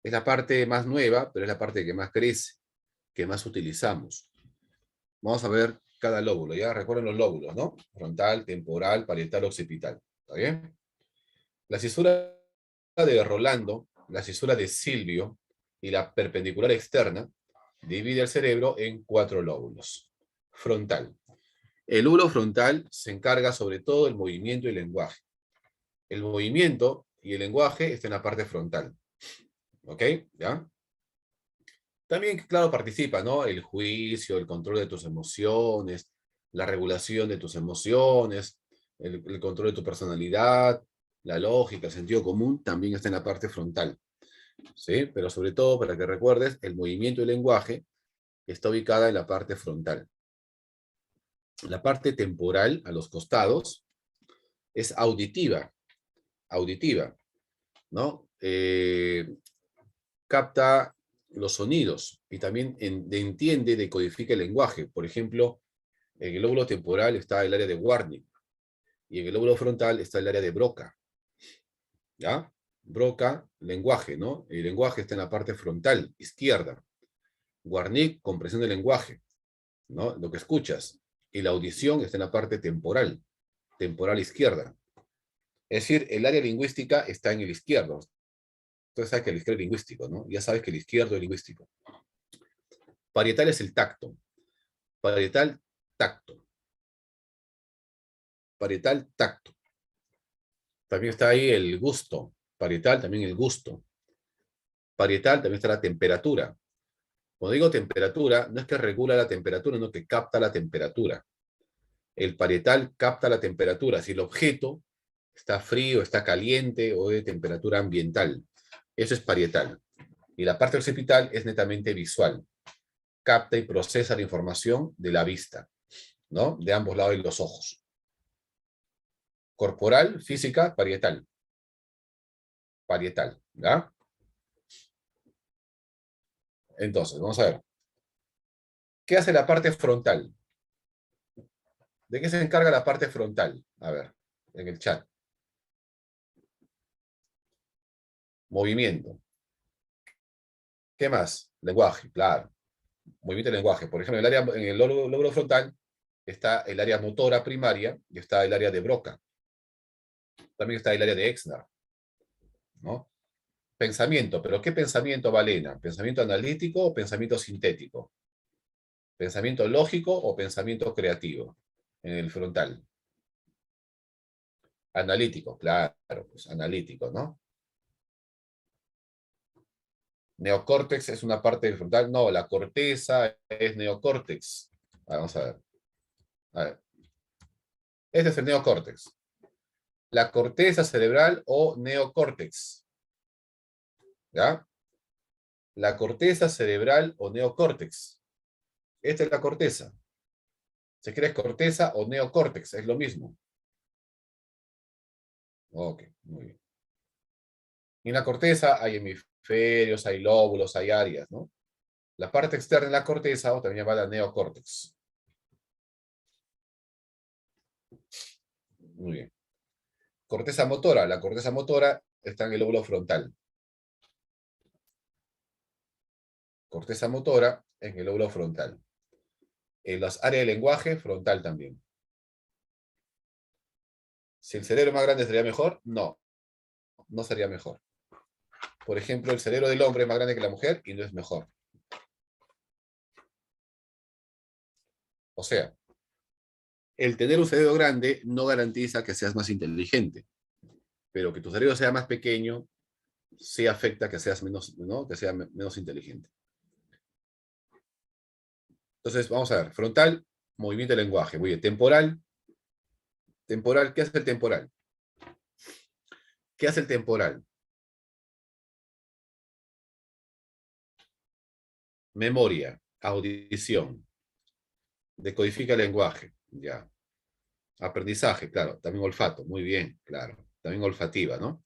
Es la parte más nueva, pero es la parte que más crece, que más utilizamos. Vamos a ver cada lóbulo, ¿ya? Recuerden los lóbulos, ¿no? Frontal, temporal, parietal, occipital. ¿Está bien? La cisura de Rolando, la cisura de Silvio y la perpendicular externa divide el cerebro en 4 lóbulos. Frontal. El lóbulo frontal se encarga sobre todo del movimiento y el lenguaje. El movimiento y el lenguaje están en la parte frontal. ¿Ok? ¿Ya? También, claro, participa, ¿no? El juicio, el control de tus emociones, la regulación de tus emociones, el control de tu personalidad, la lógica, el sentido común, también está en la parte frontal. ¿Sí? Pero sobre todo, para que recuerdes, el movimiento y el lenguaje está ubicada en la parte frontal. La parte temporal, a los costados, es auditiva, ¿no? Capta los sonidos y también entiende, decodifica el lenguaje. Por ejemplo, en el lóbulo temporal está el área de Warnick y en el lóbulo frontal está el área de Broca, ¿ya? Broca, lenguaje, ¿no? El lenguaje está en la parte frontal, izquierda. Guarnic, comprensión del lenguaje, ¿no? Lo que escuchas. Y la audición está en la parte temporal, temporal izquierda. Es decir, el área lingüística está en el izquierdo. Entonces sabes que el izquierdo es lingüístico, ¿no? Ya sabes que el izquierdo es lingüístico. Parietal es el tacto. Parietal, tacto. Parietal, tacto. También está ahí el gusto. Parietal, también el gusto. Parietal, también está la temperatura. Cuando digo temperatura, no es que regula la temperatura, no que capta la temperatura. El parietal capta la temperatura. Si el objeto está frío, está caliente o de temperatura ambiental. Eso es parietal. Y la parte occipital es netamente visual. Capta y procesa la información de la vista, ¿no? De ambos lados de los ojos. Corporal, física, parietal. Parietal, ¿ya? Entonces, vamos a ver. ¿Qué hace la parte frontal? ¿De qué se encarga la parte frontal? A ver, en el chat. Movimiento. ¿Qué más? Lenguaje, claro. Movimiento y lenguaje. Por ejemplo, en el lóbulo frontal está el área motora primaria y está el área de Broca. También está el área de Exner, ¿no? Pensamiento, pero ¿qué pensamiento, Valena? ¿Pensamiento analítico o pensamiento sintético? ¿Pensamiento lógico o pensamiento creativo? En el frontal. Analítico, claro, pues analítico, ¿no? Neocórtex es una parte del frontal. No, la corteza es neocórtex. Vamos a ver. A ver. Este es el neocórtex. La corteza cerebral o neocórtex. ¿Ya? La corteza cerebral o neocórtex. Esta es la corteza. ¿Se quiere corteza o neocórtex? Es lo mismo. Ok, muy bien. Y en la corteza hay hemisferios, hay lóbulos, hay áreas, ¿no? La parte externa de la corteza, o también llamada neocórtex. Muy bien. Corteza motora. La corteza motora está en el lóbulo frontal. Corteza motora en el lóbulo frontal. En las áreas de lenguaje, frontal también. Si el cerebro más grande sería mejor, no, no sería mejor. Por ejemplo, el cerebro del hombre es más grande que la mujer y no es mejor. O sea, el tener un cerebro grande no garantiza que seas más inteligente, pero que tu cerebro sea más pequeño sí afecta que seas menos, ¿no? Que sea menos inteligente. Entonces, vamos a ver, frontal, movimiento de lenguaje. Muy bien, temporal, temporal, ¿qué hace el temporal? ¿Qué hace el temporal? Memoria, audición, decodifica el lenguaje, ya. Aprendizaje, claro, también olfato, muy bien, claro. También olfativa, ¿no?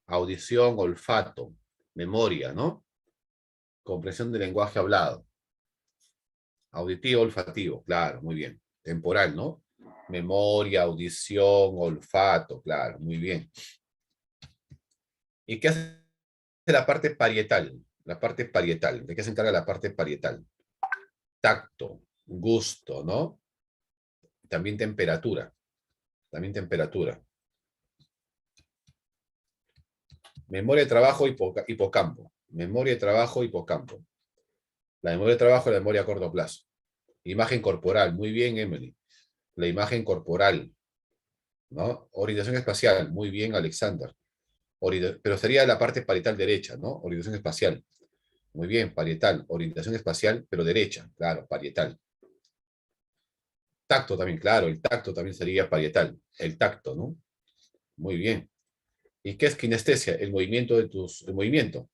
Audición, olfato, memoria, ¿no? Comprensión del lenguaje hablado. Auditivo, olfativo, claro, muy bien. Temporal, ¿no? Memoria, audición, olfato, claro, muy bien. ¿Y qué hace la parte parietal? La parte parietal, ¿de qué se encarga la parte parietal? Tacto, gusto, ¿no? También temperatura, también temperatura. Memoria de trabajo, hipocampo. Memoria de trabajo, hipocampo. La memoria de trabajo es la memoria a corto plazo. Imagen corporal, muy bien, Emily. La imagen corporal, ¿no? Orientación espacial, muy bien, Alexander. Pero sería la parte parietal derecha, ¿no? Orientación espacial. Muy bien, parietal. Orientación espacial, pero derecha, claro, parietal. Tacto también, claro, el tacto también sería parietal. El tacto, ¿no? Muy bien. ¿Y qué es kinestesia? El movimiento de el movimiento.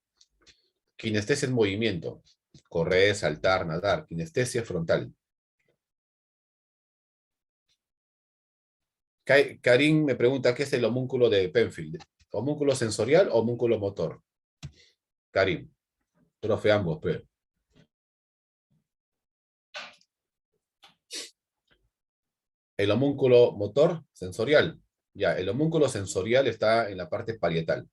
Kinestesia es movimiento. Correr, saltar, nadar. Kinestesia frontal. Karim me pregunta qué es el homúnculo de Penfield. ¿Homúnculo sensorial o homúnculo motor? Karim, profe ambos, pero. El homúnculo motor sensorial. Ya, el homúnculo sensorial está en la parte parietal.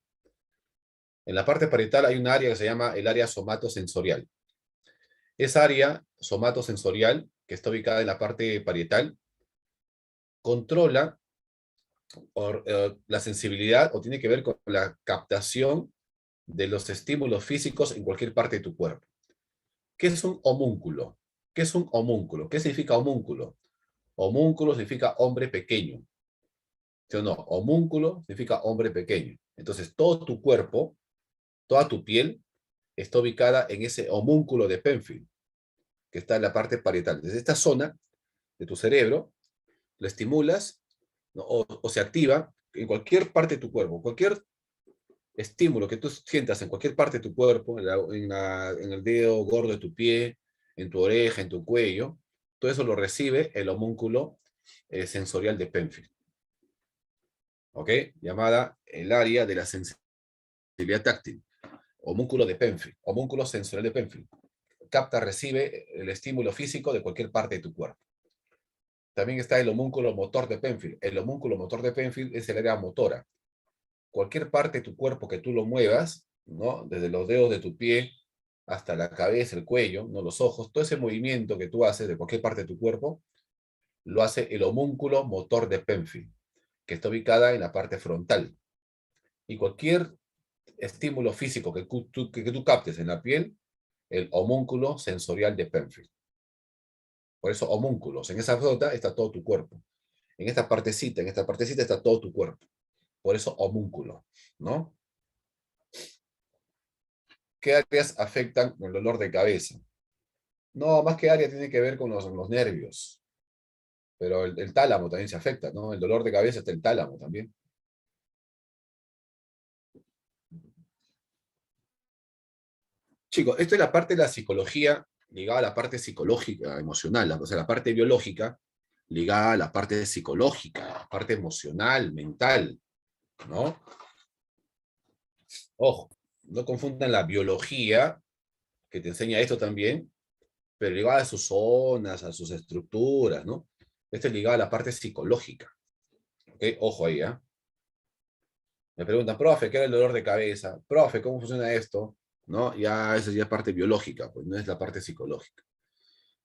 En la parte parietal hay un área que se llama el área somatosensorial. Esa área somatosensorial, que está ubicada en la parte parietal, controla la sensibilidad o tiene que ver con la captación de los estímulos físicos en cualquier parte de tu cuerpo. ¿Qué es un homúnculo? ¿Qué es un homúnculo? ¿Qué significa homúnculo? Homúnculo significa hombre pequeño. ¿Sí o no? Homúnculo significa hombre pequeño. Entonces, todo tu cuerpo, toda tu piel, está ubicada en ese homúnculo de Penfield, que está en la parte parietal. Desde esta zona de tu cerebro, lo estimulas, ¿no? O se activa en cualquier parte de tu cuerpo. Cualquier estímulo que tú sientas en cualquier parte de tu cuerpo, en el dedo gordo de tu pie, en tu oreja, en tu cuello, todo eso lo recibe el homúnculo sensorial de Penfield, ¿ok? Llamada el área de la sensibilidad táctil, homúnculo de Penfield, homúnculo sensorial de Penfield. Capta, recibe el estímulo físico de cualquier parte de tu cuerpo. También está el homúnculo motor de Penfield. El homúnculo motor de Penfield es el área motora. Cualquier parte de tu cuerpo que tú lo muevas, ¿no? Desde los dedos de tu pie hasta la cabeza, el cuello, ¿no? Los ojos, todo ese movimiento que tú haces de cualquier parte de tu cuerpo, lo hace el homúnculo motor de Penfield, que está ubicada en la parte frontal. Y cualquier estímulo físico que tú captes en la piel, el homúnculo sensorial de Penfield. Por eso homúnculos. En esa zona está todo tu cuerpo. En esta partecita está todo tu cuerpo. Por eso homúnculo, ¿no? ¿Qué áreas afectan el dolor de cabeza? No, más que área tiene que ver con los nervios, pero el tálamo también se afecta, ¿no? El dolor de cabeza está el tálamo también. Chicos, esto es la parte de la psicología ligada a la parte psicológica, emocional, o sea, la parte biológica ligada a la parte psicológica, la parte emocional, mental, ¿no? Ojo, no confundan la biología, que te enseña esto también, pero ligada a sus zonas, a sus estructuras, ¿no? Esto es ligado a la parte psicológica, ¿ok? Ojo ahí, ¿ah? Me preguntan, profe, ¿qué era el dolor de cabeza? Profe, ¿cómo funciona esto? ¿No? Ya, eso ya es parte biológica, pues no es la parte psicológica.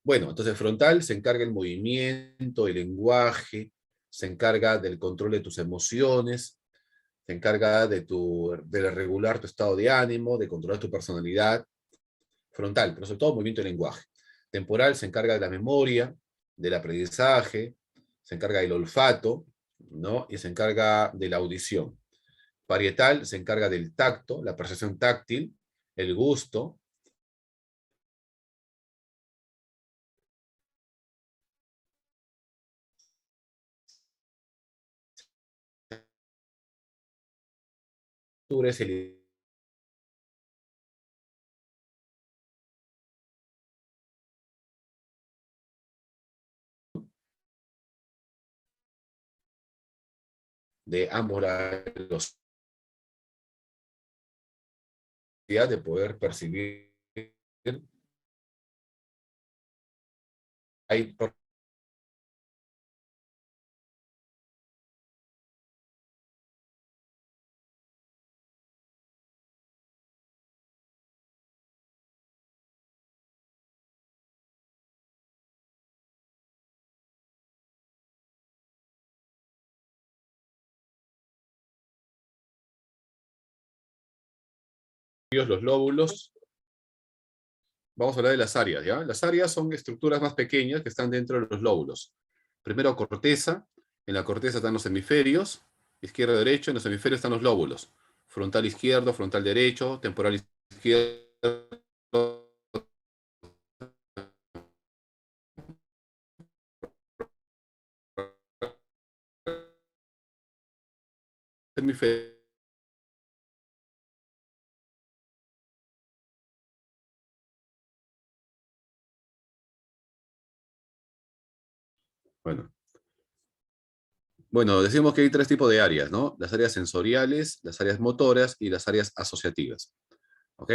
Bueno, entonces frontal se encarga del movimiento, el lenguaje, se encarga del control de tus emociones, se encarga de regular tu estado de ánimo, de controlar tu personalidad. Frontal, pero sobre todo movimiento y lenguaje. Temporal se encarga de la memoria, del aprendizaje, se encarga del olfato, ¿no? Y se encarga de la audición. Parietal se encarga del tacto, la percepción táctil, el gusto. El de ambos lados, de poder percibir. Hay los lóbulos. Vamos a hablar de las áreas, ¿ya? Las áreas son estructuras más pequeñas que están dentro de los lóbulos. Primero corteza, en la corteza están los hemisferios, izquierdo y derecho, en los hemisferios están los lóbulos. Frontal izquierdo, frontal derecho, temporal izquierdo, hemisferio. Bueno, bueno, decimos que hay tres tipos de áreas, ¿no? Las áreas sensoriales, las áreas motoras y las áreas asociativas. ¿Ok?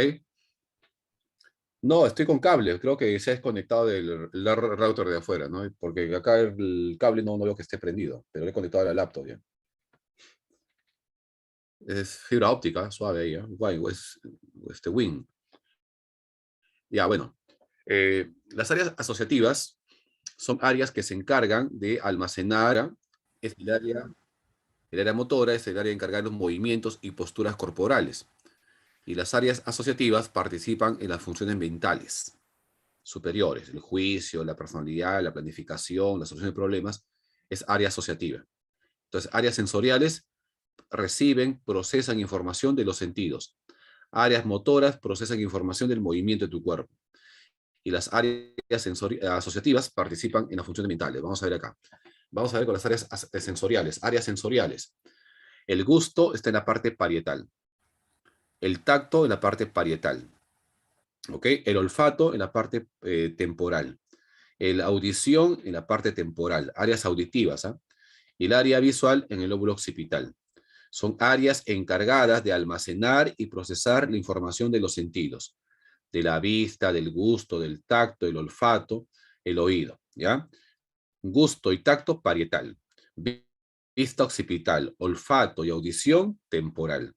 No, estoy con cable. Creo que se ha desconectado del router de afuera, ¿no? Porque acá el cable no veo que esté prendido, pero lo he conectado a la laptop ya. Es fibra óptica, suave ahí, ¿eh? Guay, es Win. Ya, bueno. Las áreas asociativas son áreas que se encargan de almacenar, es el área motora es el área encargada de los movimientos y posturas corporales. Y las áreas asociativas participan en las funciones mentales superiores, el juicio, la personalidad, la planificación, la solución de problemas, es área asociativa. Entonces, áreas sensoriales reciben, procesan información de los sentidos. Áreas motoras procesan información del movimiento de tu cuerpo. Y las áreas asociativas participan en las funciones mentales. Vamos a ver acá. Vamos a ver con las áreas sensoriales. Áreas sensoriales. El gusto está en la parte parietal. El tacto en la parte parietal. ¿Ok? El olfato en la parte temporal. La audición en la parte temporal. Áreas auditivas. ¿Ah? Y el área visual en el lóbulo occipital. Son áreas encargadas de almacenar y procesar la información de los sentidos, de la vista, del gusto, del tacto, el olfato, el oído, ¿ya? Gusto y tacto parietal, vista occipital, olfato y audición temporal.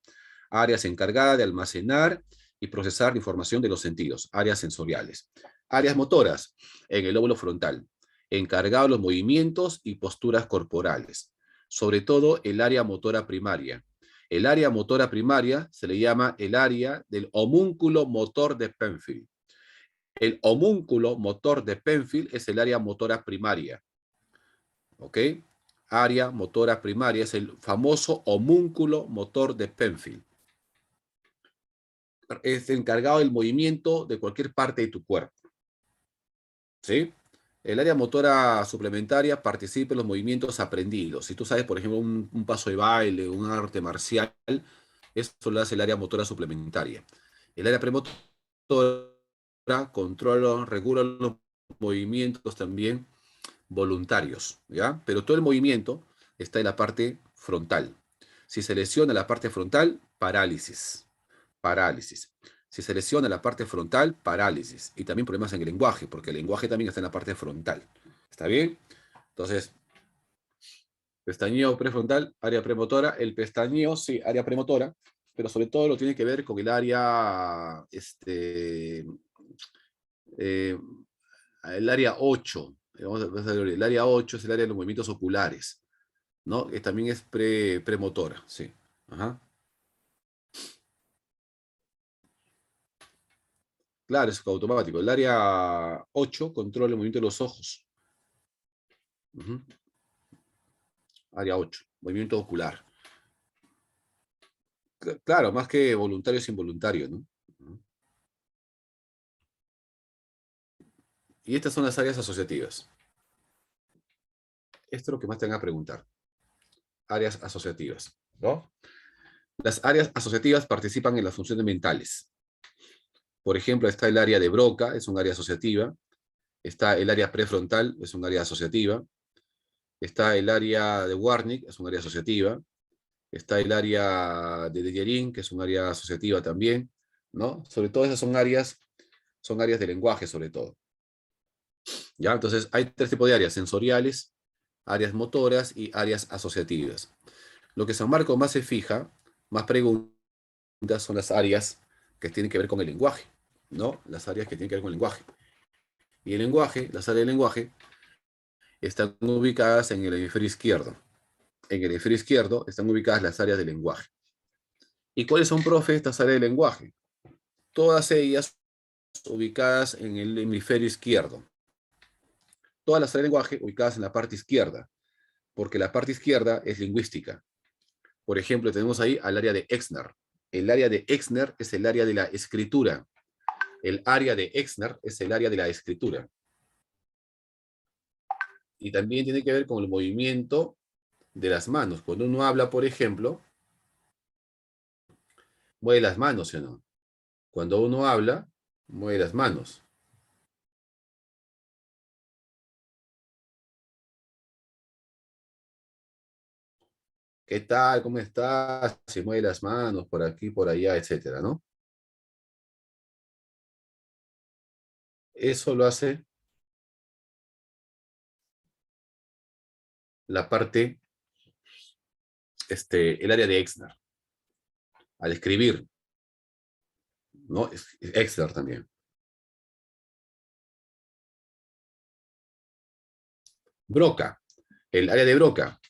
Áreas encargadas de almacenar y procesar la información de los sentidos, áreas sensoriales. Áreas motoras en el lóbulo frontal, encargado de los movimientos y posturas corporales, sobre todo el área motora primaria. El área motora primaria se le llama el área del homúnculo motor de Penfield. El homúnculo motor de Penfield es el área motora primaria. ¿Ok? Área motora primaria es el famoso homúnculo motor de Penfield. Es encargado del movimiento de cualquier parte de tu cuerpo. ¿Sí? El área motora suplementaria participa en los movimientos aprendidos. Si tú sabes, por ejemplo, un paso de baile, un arte marcial, eso lo hace el área motora suplementaria. El área premotora controla, regula los movimientos también voluntarios, ¿ya? Pero todo el movimiento está en la parte frontal. Si se lesiona la parte frontal, parálisis, parálisis. Si se lesiona la parte frontal, parálisis. Y también problemas en el lenguaje, porque el lenguaje también está en la parte frontal. ¿Está bien? Entonces, pestañeo prefrontal, área premotora. El pestañeo, sí, área premotora, pero sobre todo lo tiene que ver con el área, eh, el área 8. El área 8 es el área de los movimientos oculares, ¿no? Que también es premotora, sí. Ajá. Claro, es automático. El área 8 controla el movimiento de los ojos. Ujú. Área 8, movimiento ocular. Claro, más que voluntario es involuntario, ¿no? Ujú. Y estas son las áreas asociativas. Esto es lo que más te van a preguntar. Áreas asociativas, ¿no? Las áreas asociativas participan en las funciones mentales. Por ejemplo, está el área de Broca, es un área asociativa. Está el área prefrontal, es un área asociativa. Está el área de Warnick, es un área asociativa. Está el área de Dejerin, que es un área asociativa también, ¿no? Sobre todo esas son áreas de lenguaje, sobre todo. ¿Ya? Entonces, hay tres tipos de áreas: sensoriales, áreas motoras y áreas asociativas. Lo que San Marco más se fija, más preguntas, son las áreas que tienen que ver con el lenguaje, ¿no? Las áreas que tienen que ver con el lenguaje. Y el lenguaje, las áreas del lenguaje, están ubicadas en el hemisferio izquierdo. En el hemisferio izquierdo están ubicadas las áreas del lenguaje. ¿Y cuáles son, profe, estas áreas del lenguaje? Todas ellas ubicadas en el hemisferio izquierdo. Todas las áreas del lenguaje ubicadas en la parte izquierda, porque la parte izquierda es lingüística. Por ejemplo, tenemos ahí al área de Exner. El área de Exner es el área de la escritura. El área de Exner es el área de la escritura. Y también tiene que ver con el movimiento de las manos. Cuando uno habla, por ejemplo, mueve las manos, ¿sí o no? Cuando uno habla, mueve las manos. ¿Qué tal? ¿Cómo estás? Se mueve las manos por aquí, por allá, etcétera, ¿no? Eso lo hace la parte, el área de Exner. al escribir, ¿no? Es Exner también. Broca, el área de Broca,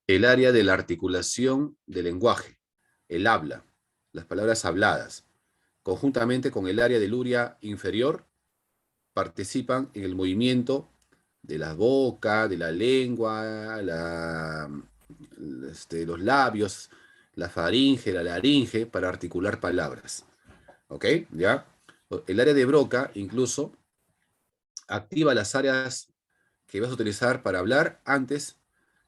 el área de la articulación del lenguaje, el habla, las palabras habladas, conjuntamente con el área de Luria inferior, participan en el movimiento de la boca, de la lengua, los labios, la faringe, la laringe, para articular palabras. ¿Ok? ¿Ya? El área de Broca incluso activa las áreas que vas a utilizar para hablar antes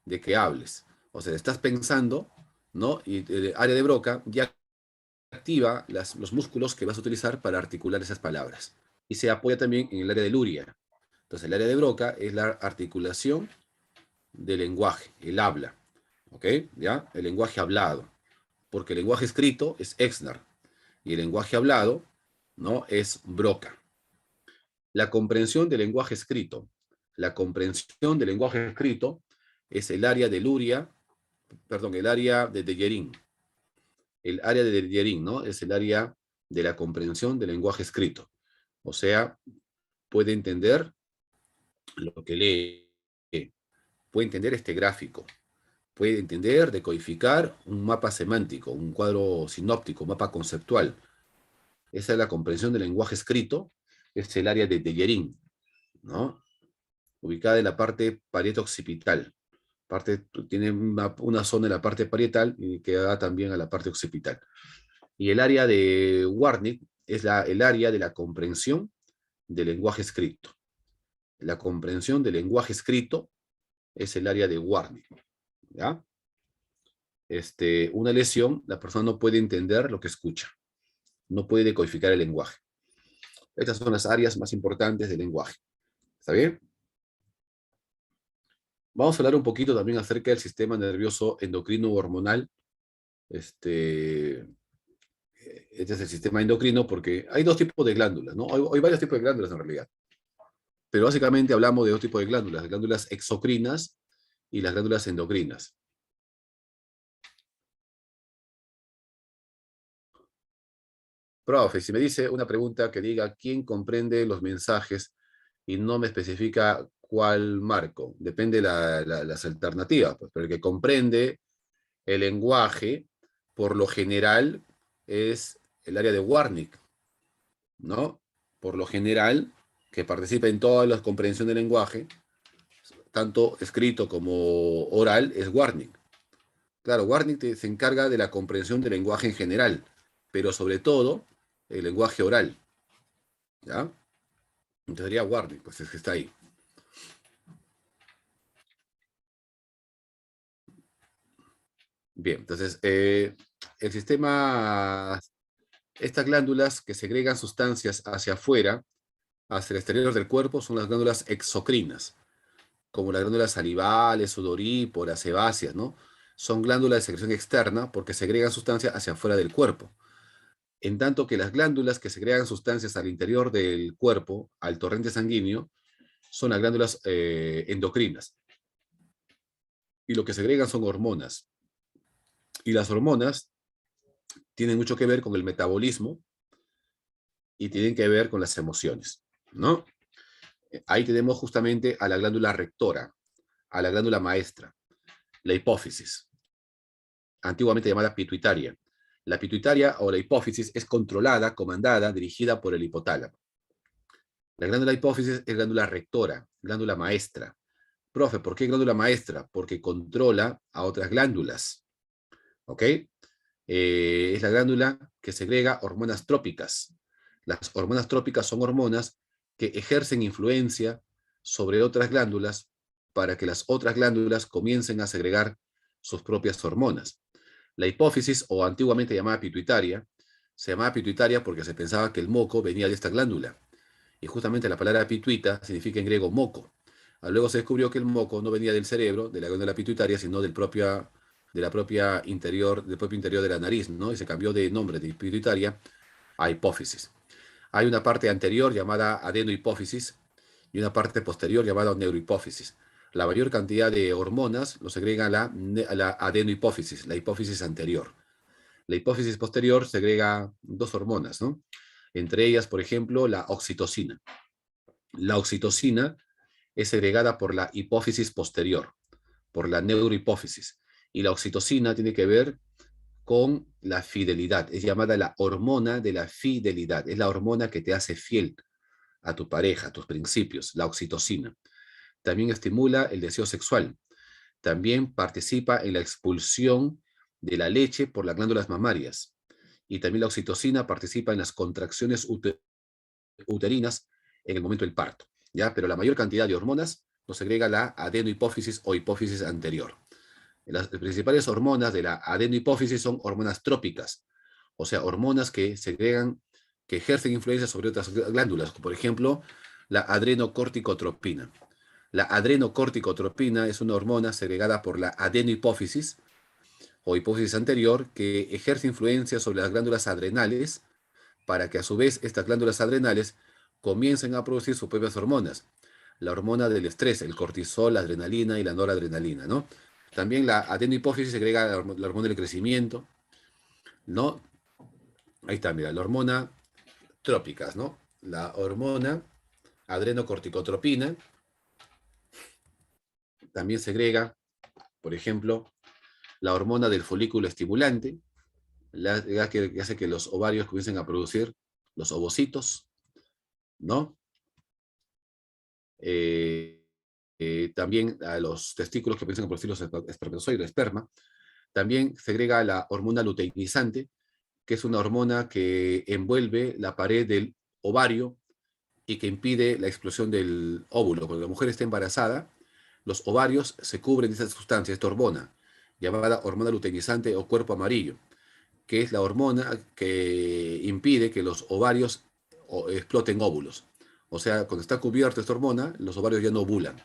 de que hables. O sea, estás pensando, ¿no? Y el área de Broca ya activa los músculos que vas a utilizar para articular esas palabras. Y se apoya también en el área de Luria. Entonces, el área de Broca es la articulación del lenguaje, el habla. ¿Ok? ¿Ya? El lenguaje hablado. Porque el lenguaje escrito es Exner. Y el lenguaje hablado, ¿no? Es Broca. La comprensión del lenguaje escrito. La comprensión del lenguaje escrito es el área de Luria, perdón, el área de Deyerin. El área de Deyerin, ¿no? Es el área de la comprensión del lenguaje escrito. O sea, puede entender lo que lee, puede entender este gráfico, puede entender, decodificar un mapa semántico, un cuadro sinóptico, un mapa conceptual. Esa es la comprensión del lenguaje escrito, es el área de Deyerin, ¿no? Ubicada en la parte parieto-occipital. Tiene una zona en la parte parietal y que da también a la parte occipital. Y el área de Warnick es el área de la comprensión del lenguaje escrito. La comprensión del lenguaje escrito es el área de Warnick. ¿Ya? Una lesión, la persona no puede entender lo que escucha. No puede decodificar el lenguaje. Estas son las áreas más importantes del lenguaje. ¿Está bien? Vamos a hablar un poquito también acerca del sistema nervioso endocrino hormonal. Este es el sistema endocrino porque hay dos tipos de glándulas, ¿no? Hay varios tipos de glándulas en realidad. Pero básicamente hablamos de dos tipos de glándulas exocrinas y las glándulas endocrinas. Profe, si me dice una pregunta que diga quién comprende los mensajes y no me especifica cuál marco, depende las alternativas, pues, pero el que comprende el lenguaje, por lo general, es el área de Warnick, ¿no? Por lo general, que participa en todas las comprensiones del lenguaje, tanto escrito como oral, es Warnick. Claro, Warnick se encarga de la comprensión del lenguaje en general, pero sobre todo el lenguaje oral, ¿ya? Entonces sería Warnick, pues es que está ahí. Bien, entonces el sistema, estas glándulas que segregan sustancias hacia afuera, hacia el exterior del cuerpo, son las glándulas exocrinas, como las glándulas salivales, sudoríparas, sebáceas, ¿no? Son glándulas de secreción externa porque segregan sustancias hacia afuera del cuerpo. En tanto que las glándulas que segregan sustancias al interior del cuerpo, al torrente sanguíneo, son las glándulas endocrinas. Y lo que segregan son hormonas. Y las hormonas tienen mucho que ver con el metabolismo y tienen que ver con las emociones, ¿no? Ahí tenemos justamente a la glándula rectora, a la glándula maestra, la hipófisis, antiguamente llamada pituitaria. La pituitaria o la hipófisis es controlada, comandada, dirigida por el hipotálamo. La glándula hipófisis es glándula rectora, glándula maestra. Profe, ¿por qué glándula maestra? Porque controla a otras glándulas. ¿Ok? Es la glándula que segrega hormonas trópicas. Las hormonas trópicas son hormonas que ejercen influencia sobre otras glándulas para que las otras glándulas comiencen a segregar sus propias hormonas. La hipófisis, o antiguamente llamada pituitaria, se llamaba pituitaria porque se pensaba que el moco venía de esta glándula. Y justamente la palabra pituita significa en griego moco. Luego se descubrió que el moco no venía del cerebro, de la glándula pituitaria, sino del propio interior de la nariz, ¿no? Y se cambió de nombre de pituitaria a hipófisis. Hay una parte anterior llamada adenohipófisis y una parte posterior llamada neurohipófisis. La mayor cantidad de hormonas lo segrega a la adenohipófisis, la hipófisis anterior. La hipófisis posterior segrega dos hormonas, ¿no? Entre ellas, por ejemplo, la oxitocina. La oxitocina es segregada por la hipófisis posterior, por la neurohipófisis. Y la oxitocina tiene que ver con la fidelidad. Es llamada la hormona de la fidelidad. Es la hormona que te hace fiel a tu pareja, a tus principios, la oxitocina. También estimula el deseo sexual. También participa en la expulsión de la leche por las glándulas mamarias. Y también la oxitocina participa en las contracciones uterinas en el momento del parto, ¿ya? Pero la mayor cantidad de hormonas nos segrega la adenohipófisis o hipófisis anterior. Las principales hormonas de la adenohipófisis son hormonas trópicas, o sea, hormonas que segregan, que ejercen influencia sobre otras glándulas, por ejemplo, la adrenocorticotropina. La adrenocorticotropina es una hormona segregada por la adenohipófisis o hipófisis anterior que ejerce influencia sobre las glándulas adrenales para que a su vez estas glándulas adrenales comiencen a producir sus propias hormonas. La hormona del estrés, el cortisol, la adrenalina y la noradrenalina, ¿no? También la adenohipófisis segrega la hormona del crecimiento, ¿no? Ahí está, mira, la hormona trópicas, ¿no? La hormona adrenocorticotropina también segrega, por ejemplo, la hormona del folículo estimulante, la que hace que los ovarios comiencen a producir los ovocitos, ¿no? Eh, también a los testículos que comienzan a producir los espermatozoides, esperma. También segrega la hormona luteinizante, que es una hormona que envuelve la pared del ovario y que impide la explosión del óvulo. Cuando la mujer está embarazada, los ovarios se cubren de esa sustancia, esta hormona, llamada hormona luteinizante o cuerpo amarillo, que es la hormona que impide que los ovarios exploten óvulos. O sea, cuando está cubierta esta hormona, los ovarios ya no ovulan.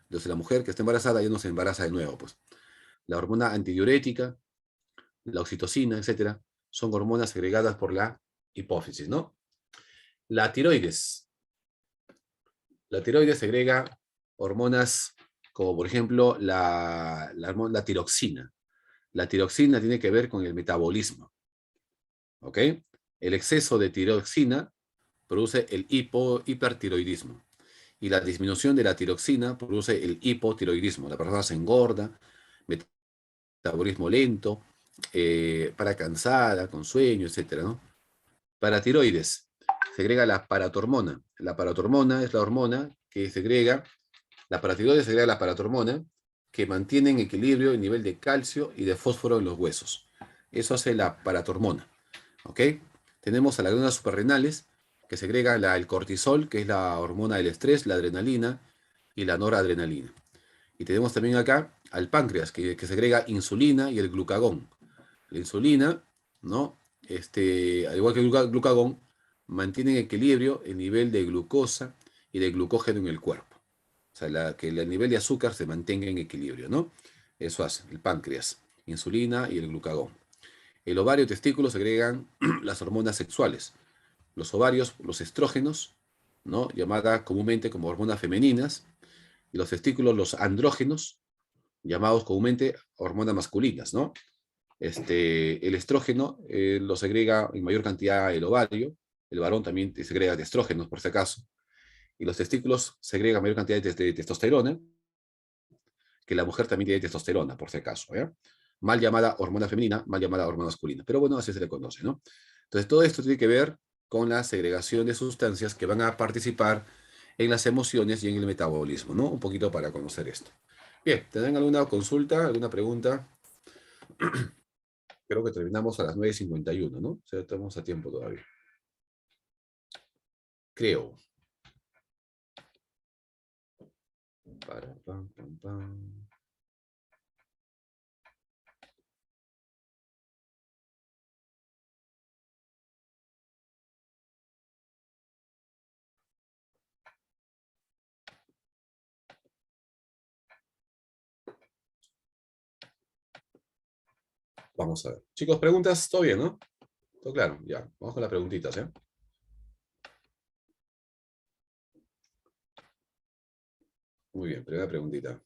Entonces la mujer que está embarazada ya no se embaraza de nuevo, pues. La hormona antidiurética, la oxitocina, etcétera, son hormonas segregadas por la hipófisis, ¿no? La tiroides. La tiroides segrega hormonas como, por ejemplo, la tiroxina. La tiroxina tiene que ver con el metabolismo, ¿ok? El exceso de tiroxina produce el hipertiroidismo. Y la disminución de la tiroxina produce el hipotiroidismo. La persona se engorda, metabolismo lento, para cansada, con sueño, etcétera, ¿no? Paratiroides, segrega la paratormona. La paratormona es la hormona que segrega, la paratiroides segrega la paratormona que mantiene en equilibrio el nivel de calcio y de fósforo en los huesos. Eso hace la paratormona, ¿ok? Tenemos a las glándulas suprarrenales que segrega el cortisol, que es la hormona del estrés, la adrenalina y la noradrenalina. Y tenemos también acá al páncreas, que segrega insulina y el glucagón. La insulina, ¿no? Al igual que el glucagón, mantiene en equilibrio el nivel de glucosa y de glucógeno en el cuerpo. O sea, que el nivel de azúcar se mantenga en equilibrio, ¿no? Eso hace el páncreas, insulina y el glucagón. El ovario y testículos segregan las hormonas sexuales. Los ovarios, los estrógenos, ¿no? Llamada comúnmente como hormonas femeninas, y los testículos, los andrógenos, llamados comúnmente hormonas masculinas, ¿no? El estrógeno lo segrega en mayor cantidad el ovario, el varón también segrega de estrógenos, por si acaso, y los testículos segregan mayor cantidad de testosterona, que la mujer también tiene testosterona, por si acaso, ¿ya? Mal llamada hormona femenina, mal llamada hormona masculina, pero bueno, así se le conoce, ¿no? Entonces, todo esto tiene que ver con la segregación de sustancias que van a participar en las emociones y en el metabolismo, ¿no? Un poquito para conocer esto. Bien, ¿tendrán alguna consulta, alguna pregunta? Creo que terminamos a las 9:51, ¿no? O sea, estamos a tiempo todavía. Creo. Para, pam, pam, pam. Vamos a ver. Chicos, preguntas, ¿todo bien, no? Todo claro, ya. Vamos con las preguntitas, ¿eh? Muy bien, primera preguntita.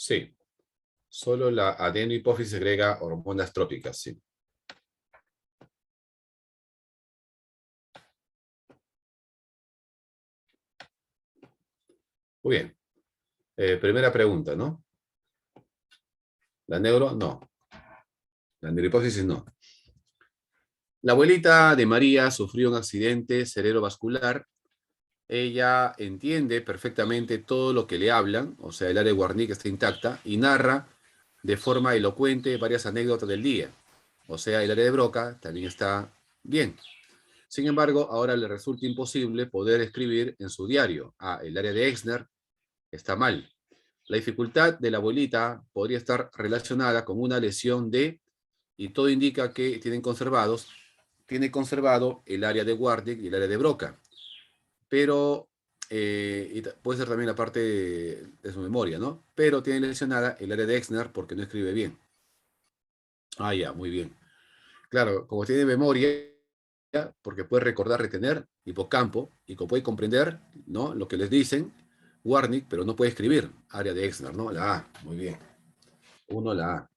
Sí. Solo la adenohipófisis segrega hormonas trópicas, sí. Muy bien. Primera pregunta, ¿no? ¿La neuro? No. La neurohipófisis no. La abuelita de María sufrió un accidente cerebrovascular. Ella entiende perfectamente todo lo que le hablan, o sea, el área de Wernicke está intacta, y narra de forma elocuente varias anécdotas del día. O sea, el área de Broca también está bien. Sin embargo, ahora le resulta imposible poder escribir en su diario. Ah, el área de Exner está mal. La dificultad de la abuelita podría estar relacionada con una lesión de, y todo indica que tiene conservado el área de Wernicke y el área de Broca, pero y puede ser también la parte de su memoria, ¿no? Pero tiene lesionada el área de Exner porque no escribe bien. Ah, ya, muy bien. Claro, como tiene memoria, porque puede recordar, retener, hipocampo, y como puede comprender, ¿no? Lo que les dicen, Warnick, pero no puede escribir, área de Exner, ¿no? La A, muy bien. Uno, la A.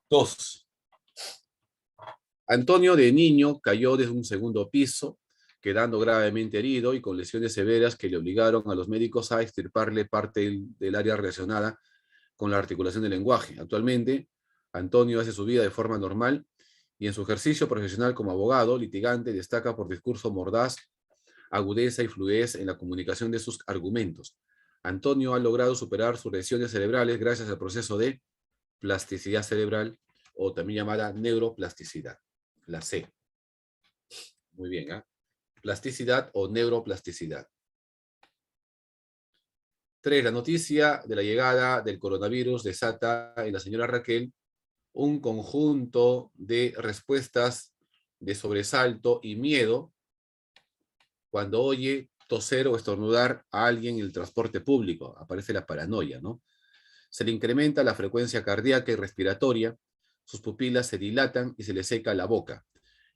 Dos. Antonio de niño cayó desde un segundo piso, quedando gravemente herido y con lesiones severas que le obligaron a los médicos a extirparle parte del área relacionada con la articulación del lenguaje. Actualmente, Antonio hace su vida de forma normal y en su ejercicio profesional como abogado litigante destaca por discurso mordaz, agudeza y fluidez en la comunicación de sus argumentos. Antonio ha logrado superar sus lesiones cerebrales gracias al proceso de plasticidad cerebral o también llamada neuroplasticidad. La C. Muy bien, ¿eh? Plasticidad o neuroplasticidad. 3. La noticia de la llegada del coronavirus desata en la señora Raquel un conjunto de respuestas de sobresalto y miedo cuando oye toser o estornudar a alguien en el transporte público. Aparece la paranoia, ¿no? Se le incrementa la frecuencia cardíaca y respiratoria, sus pupilas se dilatan y se le seca la boca.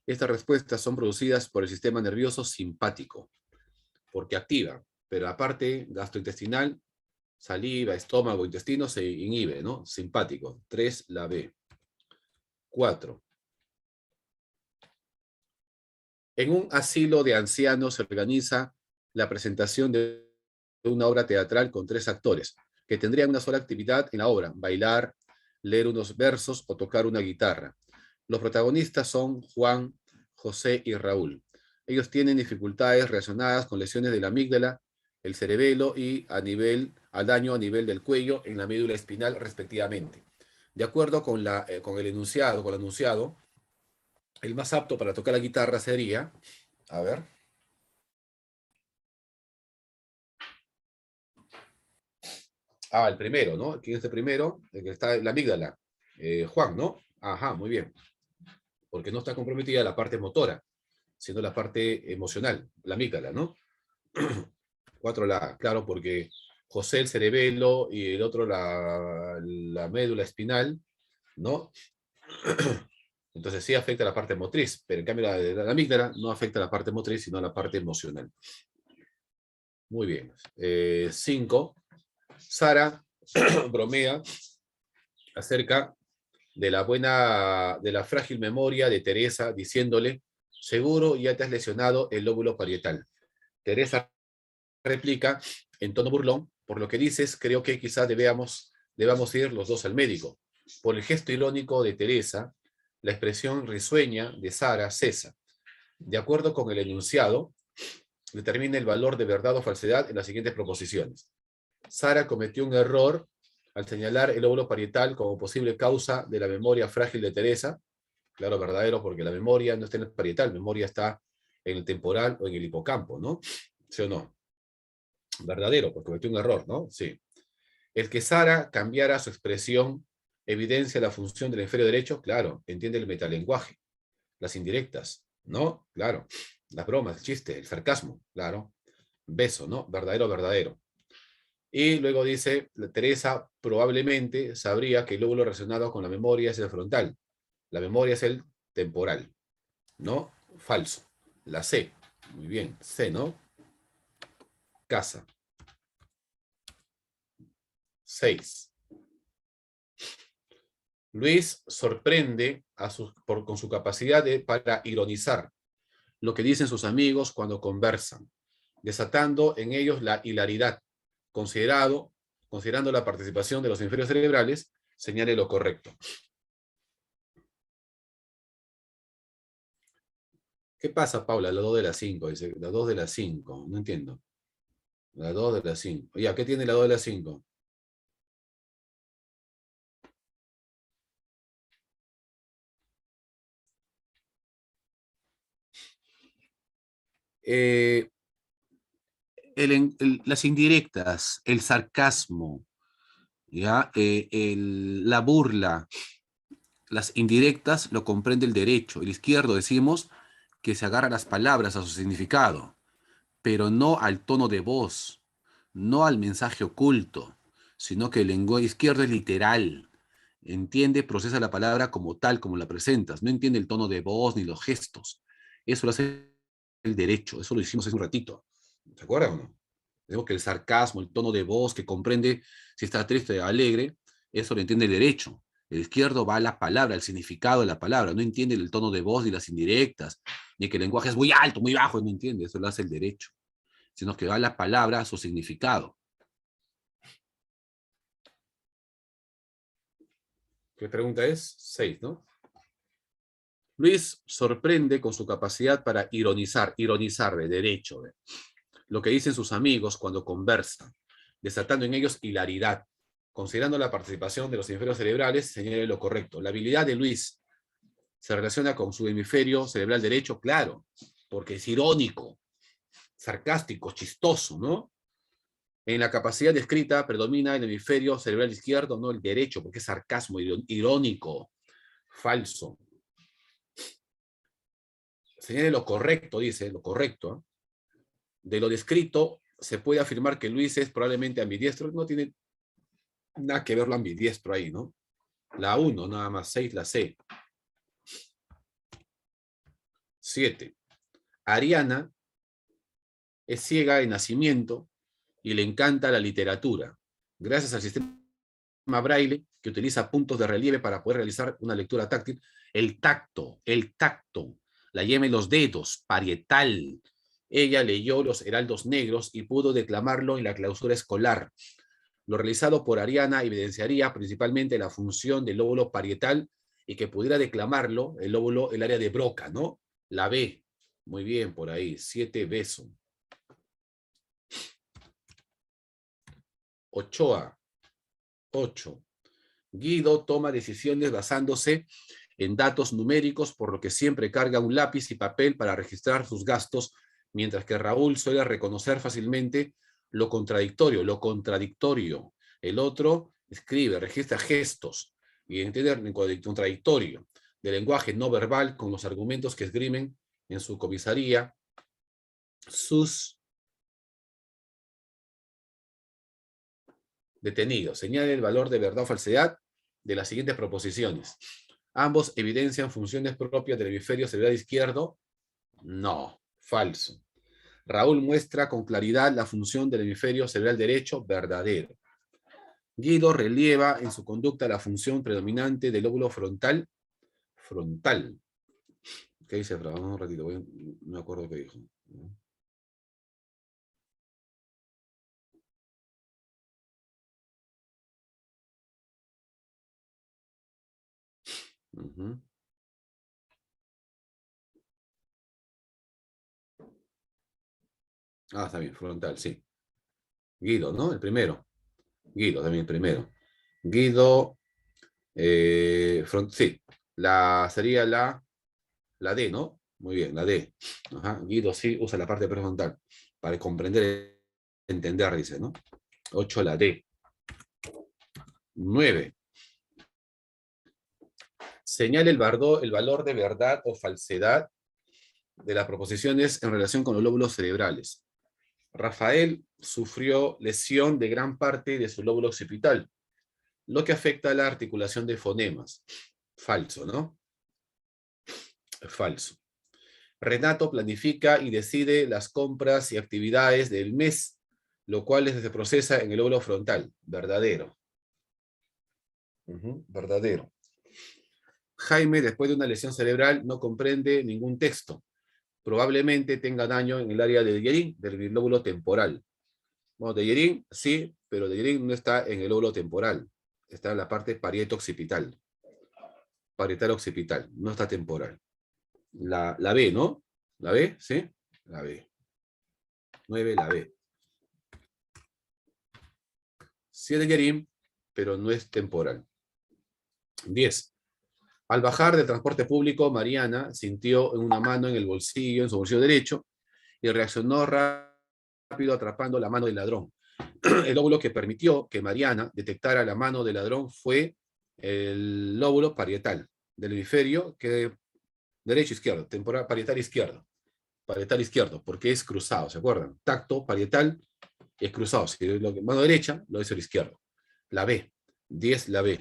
Estas respuestas son producidas por el sistema nervioso simpático, porque activa, pero aparte gastrointestinal, saliva, estómago, intestino se inhibe, ¿no? Simpático. 3, la B. 4. En un asilo de ancianos se organiza la presentación de una obra teatral con 3 actores, que tendrían una sola actividad en la obra: bailar, leer unos versos o tocar una guitarra. Los protagonistas son Juan, José y Raúl. Ellos tienen dificultades relacionadas con lesiones de la amígdala, el cerebelo y al daño a nivel del cuello en la médula espinal respectivamente. De acuerdo con el enunciado, con el anunciado, el más apto para tocar la guitarra sería, a ver, el primero, ¿no? ¿Quién es el primero? El que está en la amígdala. Juan, ¿no? Ajá, muy bien. Porque no está comprometida la parte motora, sino la parte emocional, la amígdala, ¿no? 4 claro, porque José el cerebelo y el otro la médula espinal, ¿no? Entonces sí afecta la parte motriz, pero en cambio la amígdala no afecta la parte motriz, sino la parte emocional. Muy bien. 5. Sara bromea acerca de la frágil memoria de Teresa, diciéndole: seguro ya te has lesionado el lóbulo parietal. Teresa replica en tono burlón: por lo que dices, creo que quizás debamos ir los dos al médico. Por el gesto irónico de Teresa, la expresión risueña de Sara cesa. De acuerdo con el enunciado, determina el valor de verdad o falsedad en las siguientes proposiciones. Sara cometió un error al señalar el lóbulo parietal como posible causa de la memoria frágil de Teresa. Claro, verdadero, porque la memoria no está en el parietal, la memoria está en el temporal o en el hipocampo, ¿no? ¿Sí o no? Verdadero, porque cometió un error, ¿no? Sí. El que Sara cambiara su expresión evidencia la función del hemisferio derecho. Claro, entiende el metalenguaje, las indirectas, ¿no? Claro, las bromas, el chiste, el sarcasmo, claro. Beso, ¿no? Verdadero, verdadero. Y luego dice, Teresa probablemente sabría que el lóbulo relacionado con la memoria es el frontal. La memoria es el temporal, ¿no? Falso. La C. Muy bien, C, ¿no? escasa. 6. Luis sorprende con su capacidad para ironizar lo que dicen sus amigos cuando conversan, desatando en ellos la hilaridad. Considerando la participación de los hemisferios cerebrales, señale lo correcto. ¿Qué pasa, Paula? La 2 de las 5, dice. La 2 de las 5, no entiendo. La 2 de las 5. Ya, ¿qué tiene la 2 de las 5? Eh, las indirectas, el sarcasmo, ¿ya? La burla, las indirectas lo comprende el derecho. El izquierdo decimos que se agarra las palabras a su significado, pero no al tono de voz, no al mensaje oculto, sino que el lenguaje izquierdo es literal. Entiende, procesa la palabra como tal, como la presentas. No entiende el tono de voz ni los gestos. Eso lo hace el derecho. Eso lo hicimos hace un ratito. ¿Se acuerdan o no? Digo que el sarcasmo, el tono de voz que comprende si está triste o alegre, eso lo entiende el derecho. El izquierdo va a la palabra, al significado de la palabra. No entiende el tono de voz ni las indirectas, ni que el lenguaje es muy alto, muy bajo, no entiende. Eso lo hace el derecho. Sino que va a la palabra a su significado. ¿Qué pregunta es? 6, ¿no? Luis sorprende con su capacidad para ironizar de derecho, lo que dicen sus amigos cuando conversan, desatando en ellos hilaridad. Considerando la participación de los hemisferios cerebrales, señale lo correcto. La habilidad de Luis se relaciona con su hemisferio cerebral derecho, claro, porque es irónico, sarcástico, chistoso, ¿no? En la capacidad descrita predomina el hemisferio cerebral izquierdo, no el derecho, porque es sarcasmo, irónico, falso. Señale lo correcto, dice, lo correcto. De lo descrito, se puede afirmar que Luis es probablemente ambidiestro. No tiene nada que ver lo ambidiestro ahí, ¿no? La 1, nada más, 6, la C. 7. Ariana es ciega de nacimiento y le encanta la literatura. Gracias al sistema Braille, que utiliza puntos de relieve para poder realizar una lectura táctil, el tacto, la yema en los dedos, parietal. Ella leyó Los Heraldos Negros y pudo declamarlo en la clausura escolar. Lo realizado por Ariana evidenciaría principalmente la función del lóbulo parietal y que pudiera declamarlo el área de Broca, ¿no? La B. Muy bien, por ahí. 7 beso. Ochoa. 8. Guido toma decisiones basándose en datos numéricos, por lo que siempre carga un lápiz y papel para registrar sus gastos, mientras que Raúl suele reconocer fácilmente lo contradictorio. El otro escribe, registra gestos y entiende el contradictorio del lenguaje no verbal con los argumentos que esgrimen en su comisaría sus detenidos. Señala el valor de verdad o falsedad de las siguientes proposiciones. Ambos evidencian funciones propias del hemisferio cerebral izquierdo. No, falso. Raúl muestra con claridad la función del hemisferio cerebral derecho. Verdadero. Guido relieva en su conducta la función predominante del lóbulo frontal. Frontal. ¿Qué dice Fran? Un ratito, no me acuerdo qué dijo. Ah, está bien, frontal, sí. Guido, ¿no? El primero. Guido, también el primero. Guido, sí, sería la D, ¿no? Muy bien, la D. Ajá. Guido sí usa la parte prefrontal para comprender, entender, dice, ¿no? 8, la D. 9. Señala el valor de verdad o falsedad de las proposiciones en relación con los lóbulos cerebrales. Rafael sufrió lesión de gran parte de su lóbulo occipital, lo que afecta a la articulación de fonemas. Falso, ¿no? Falso. Renato planifica y decide las compras y actividades del mes lo cual se procesa en el lóbulo frontal. Verdadero. Verdadero. Jaime, después de una lesión cerebral, no comprende ningún texto. Probablemente tenga daño en el área de Deyerin, del lóbulo temporal. Bueno, Deyerin sí, pero Deyerin no está en el lóbulo temporal. Está en la parte parieto-occipital. Parietal-occipital, no está temporal. La B, ¿no? ¿La B? ¿Sí? La B. 9, la B. Sí es Deyerin, pero no es temporal. 10. Al bajar del transporte público, Mariana sintió una mano en el bolsillo, en su bolsillo derecho, y reaccionó rápido atrapando la mano del ladrón. El lóbulo que permitió que Mariana detectara la mano del ladrón fue el lóbulo parietal del hemisferio, que derecho izquierdo, temporal parietal izquierdo, porque es cruzado, ¿se acuerdan? Tacto parietal es cruzado, si es mano derecha, lo es el izquierdo. La B, 10 la B.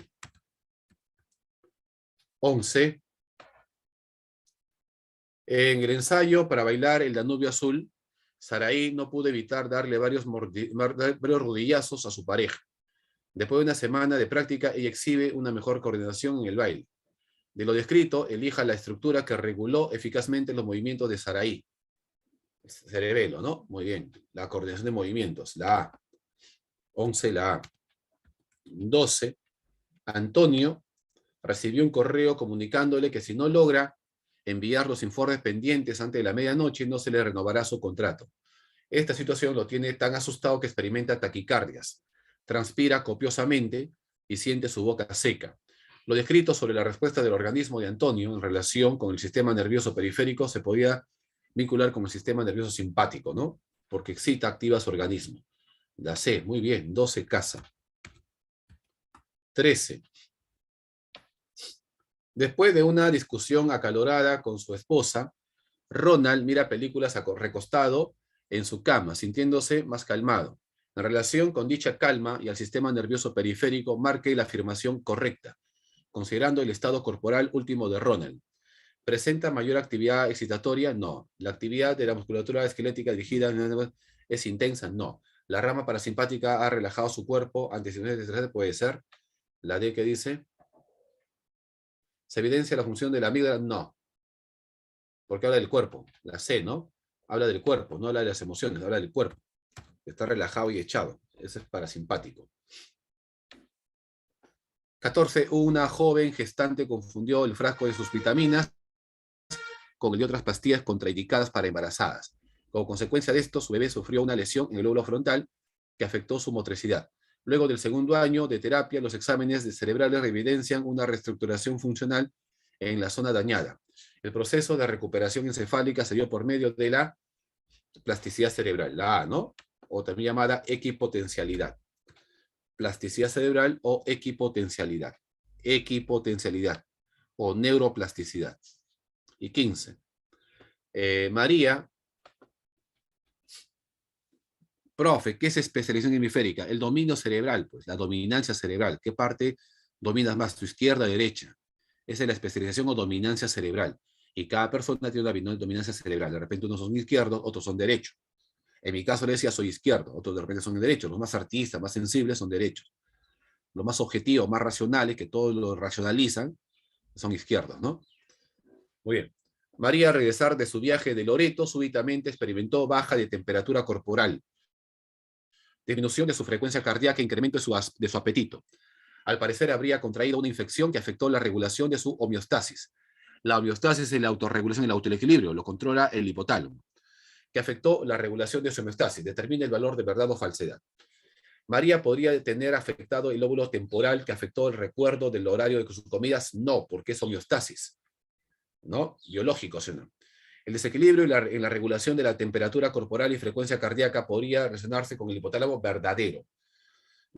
11. En el ensayo para bailar el Danubio Azul, Saraí no pudo evitar darle varios rodillazos a su pareja. Después de una semana de práctica, ella exhibe una mejor coordinación en el baile. De lo descrito, elija la estructura que reguló eficazmente los movimientos de Saraí. Cerebelo, ¿no? Muy bien. La coordinación de movimientos, la A. 11, la A. 12. Antonio recibió un correo comunicándole que si no logra enviar los informes pendientes antes de la medianoche, no se le renovará su contrato. Esta situación lo tiene tan asustado que experimenta taquicardias, transpira copiosamente y siente su boca seca. Lo descrito sobre la respuesta del organismo de Antonio en relación con el sistema nervioso periférico se podía vincular con el sistema nervioso simpático, ¿no? Porque excita, activa su organismo. La C, muy bien, 12 casa. 13. Después de una discusión acalorada con su esposa, Ronald mira películas recostado en su cama, sintiéndose más calmado. En relación con dicha calma y al sistema nervioso periférico, marque la afirmación correcta, considerando el estado corporal último de Ronald. ¿Presenta mayor actividad excitatoria? No. ¿La actividad de la musculatura esquelética dirigida es intensa? No. ¿La rama parasimpática ha relajado su cuerpo ante situaciones de estrés? Puede ser. ¿La D que dice? ¿Se evidencia la función de la amígdala? No. Porque habla del cuerpo. La C, ¿no? Habla del cuerpo, no habla de las emociones, habla del cuerpo. Está relajado y echado. Ese es parasimpático. 14. Una joven gestante confundió el frasco de sus vitaminas con el de otras pastillas contraindicadas para embarazadas. Como consecuencia de esto, su bebé sufrió una lesión en el lóbulo frontal que afectó su motricidad. Luego del segundo año de terapia, los exámenes cerebrales evidencian una reestructuración funcional en la zona dañada. El proceso de recuperación encefálica se dio por medio de la plasticidad cerebral, la A, ¿no? O también llamada equipotencialidad. Plasticidad cerebral o equipotencialidad. Equipotencialidad o neuroplasticidad. Y 15. María, profe, ¿qué es especialización hemisférica? El dominio cerebral, pues, la dominancia cerebral. ¿Qué parte dominas más, tu izquierda o derecha? Esa es la especialización o dominancia cerebral. Y cada persona tiene una dominancia cerebral. De repente unos son izquierdos, otros son derechos. En mi caso le decía soy izquierdo, otros de repente son derechos. Los más artistas, más sensibles son derechos. Los más objetivos, más racionales, que todos lo racionalizan, son izquierdos, ¿no? Muy bien. María, al regresar de su viaje de Loreto, súbitamente experimentó baja de temperatura corporal, disminución de su frecuencia cardíaca e incremento de su apetito. Al parecer habría contraído una infección que afectó la regulación de su homeostasis. La homeostasis es la autorregulación, el autoequilibrio, lo controla el hipotálamo, que afectó la regulación de su homeostasis, determina el valor de verdad o falsedad. María podría tener afectado el lóbulo temporal que afectó el recuerdo del horario de sus comidas, no, porque es homeostasis, ¿no? Biológico, ¿sí? No? El desequilibrio en la regulación de la temperatura corporal y frecuencia cardíaca podría relacionarse con el hipotálamo verdadero.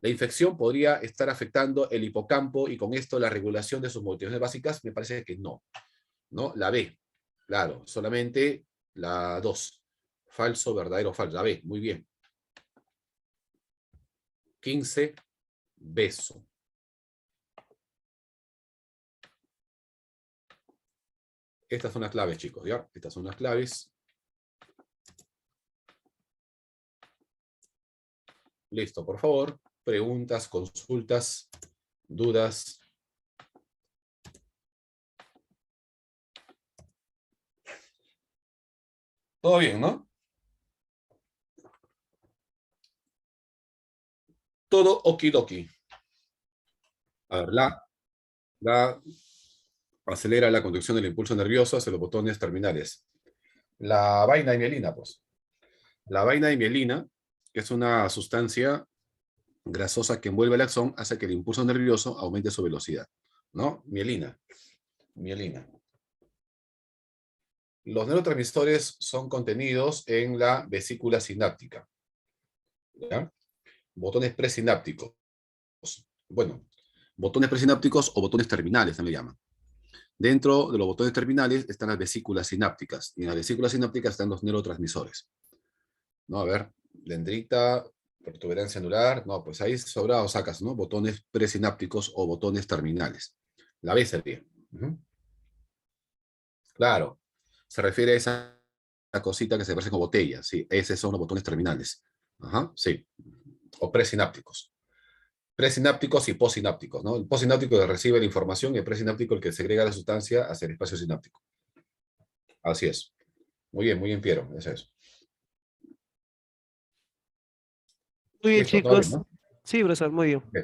La infección podría estar afectando el hipocampo y con esto la regulación de sus motivaciones básicas, me parece que no, ¿no? La B, claro, solamente la 2. Falso, verdadero, falso. La B, muy bien. 15, beso. Estas son las claves, chicos, ¿ya? Estas son las claves. Listo, por favor. Preguntas, consultas, dudas. Todo bien, ¿no? Todo okidoki. A ver, la acelera la conducción del impulso nervioso hacia los botones terminales. La vaina de mielina, pues. La vaina de mielina, que es una sustancia grasosa que envuelve el axón, hace que el impulso nervioso aumente su velocidad. ¿No? Mielina. Mielina. Los neurotransmisores son contenidos en la vesícula sináptica. ¿Ya? Botones presinápticos. Bueno, botones presinápticos o botones terminales también le llaman. Dentro de los botones terminales están las vesículas sinápticas. Y en las vesículas sinápticas están los neurotransmisores. ¿No? A ver, dendrita, protuberancia anular. No, pues ahí sobrado sacas, ¿no? Botones presinápticos o botones terminales. La B sería. Claro. Se refiere a esa cosita que se parece como botella. Sí, esos son los botones terminales. Ajá, sí. O presinápticos. Presinápticos y posinápticos, ¿no? El posináptico que recibe la información y el presináptico el que segrega la sustancia hacia el espacio sináptico. Así es. Muy bien, Piero. Eso es. Muy bien, Listo, todo bien, chicos. ¿no? Sí, profesor, muy bien. Bien.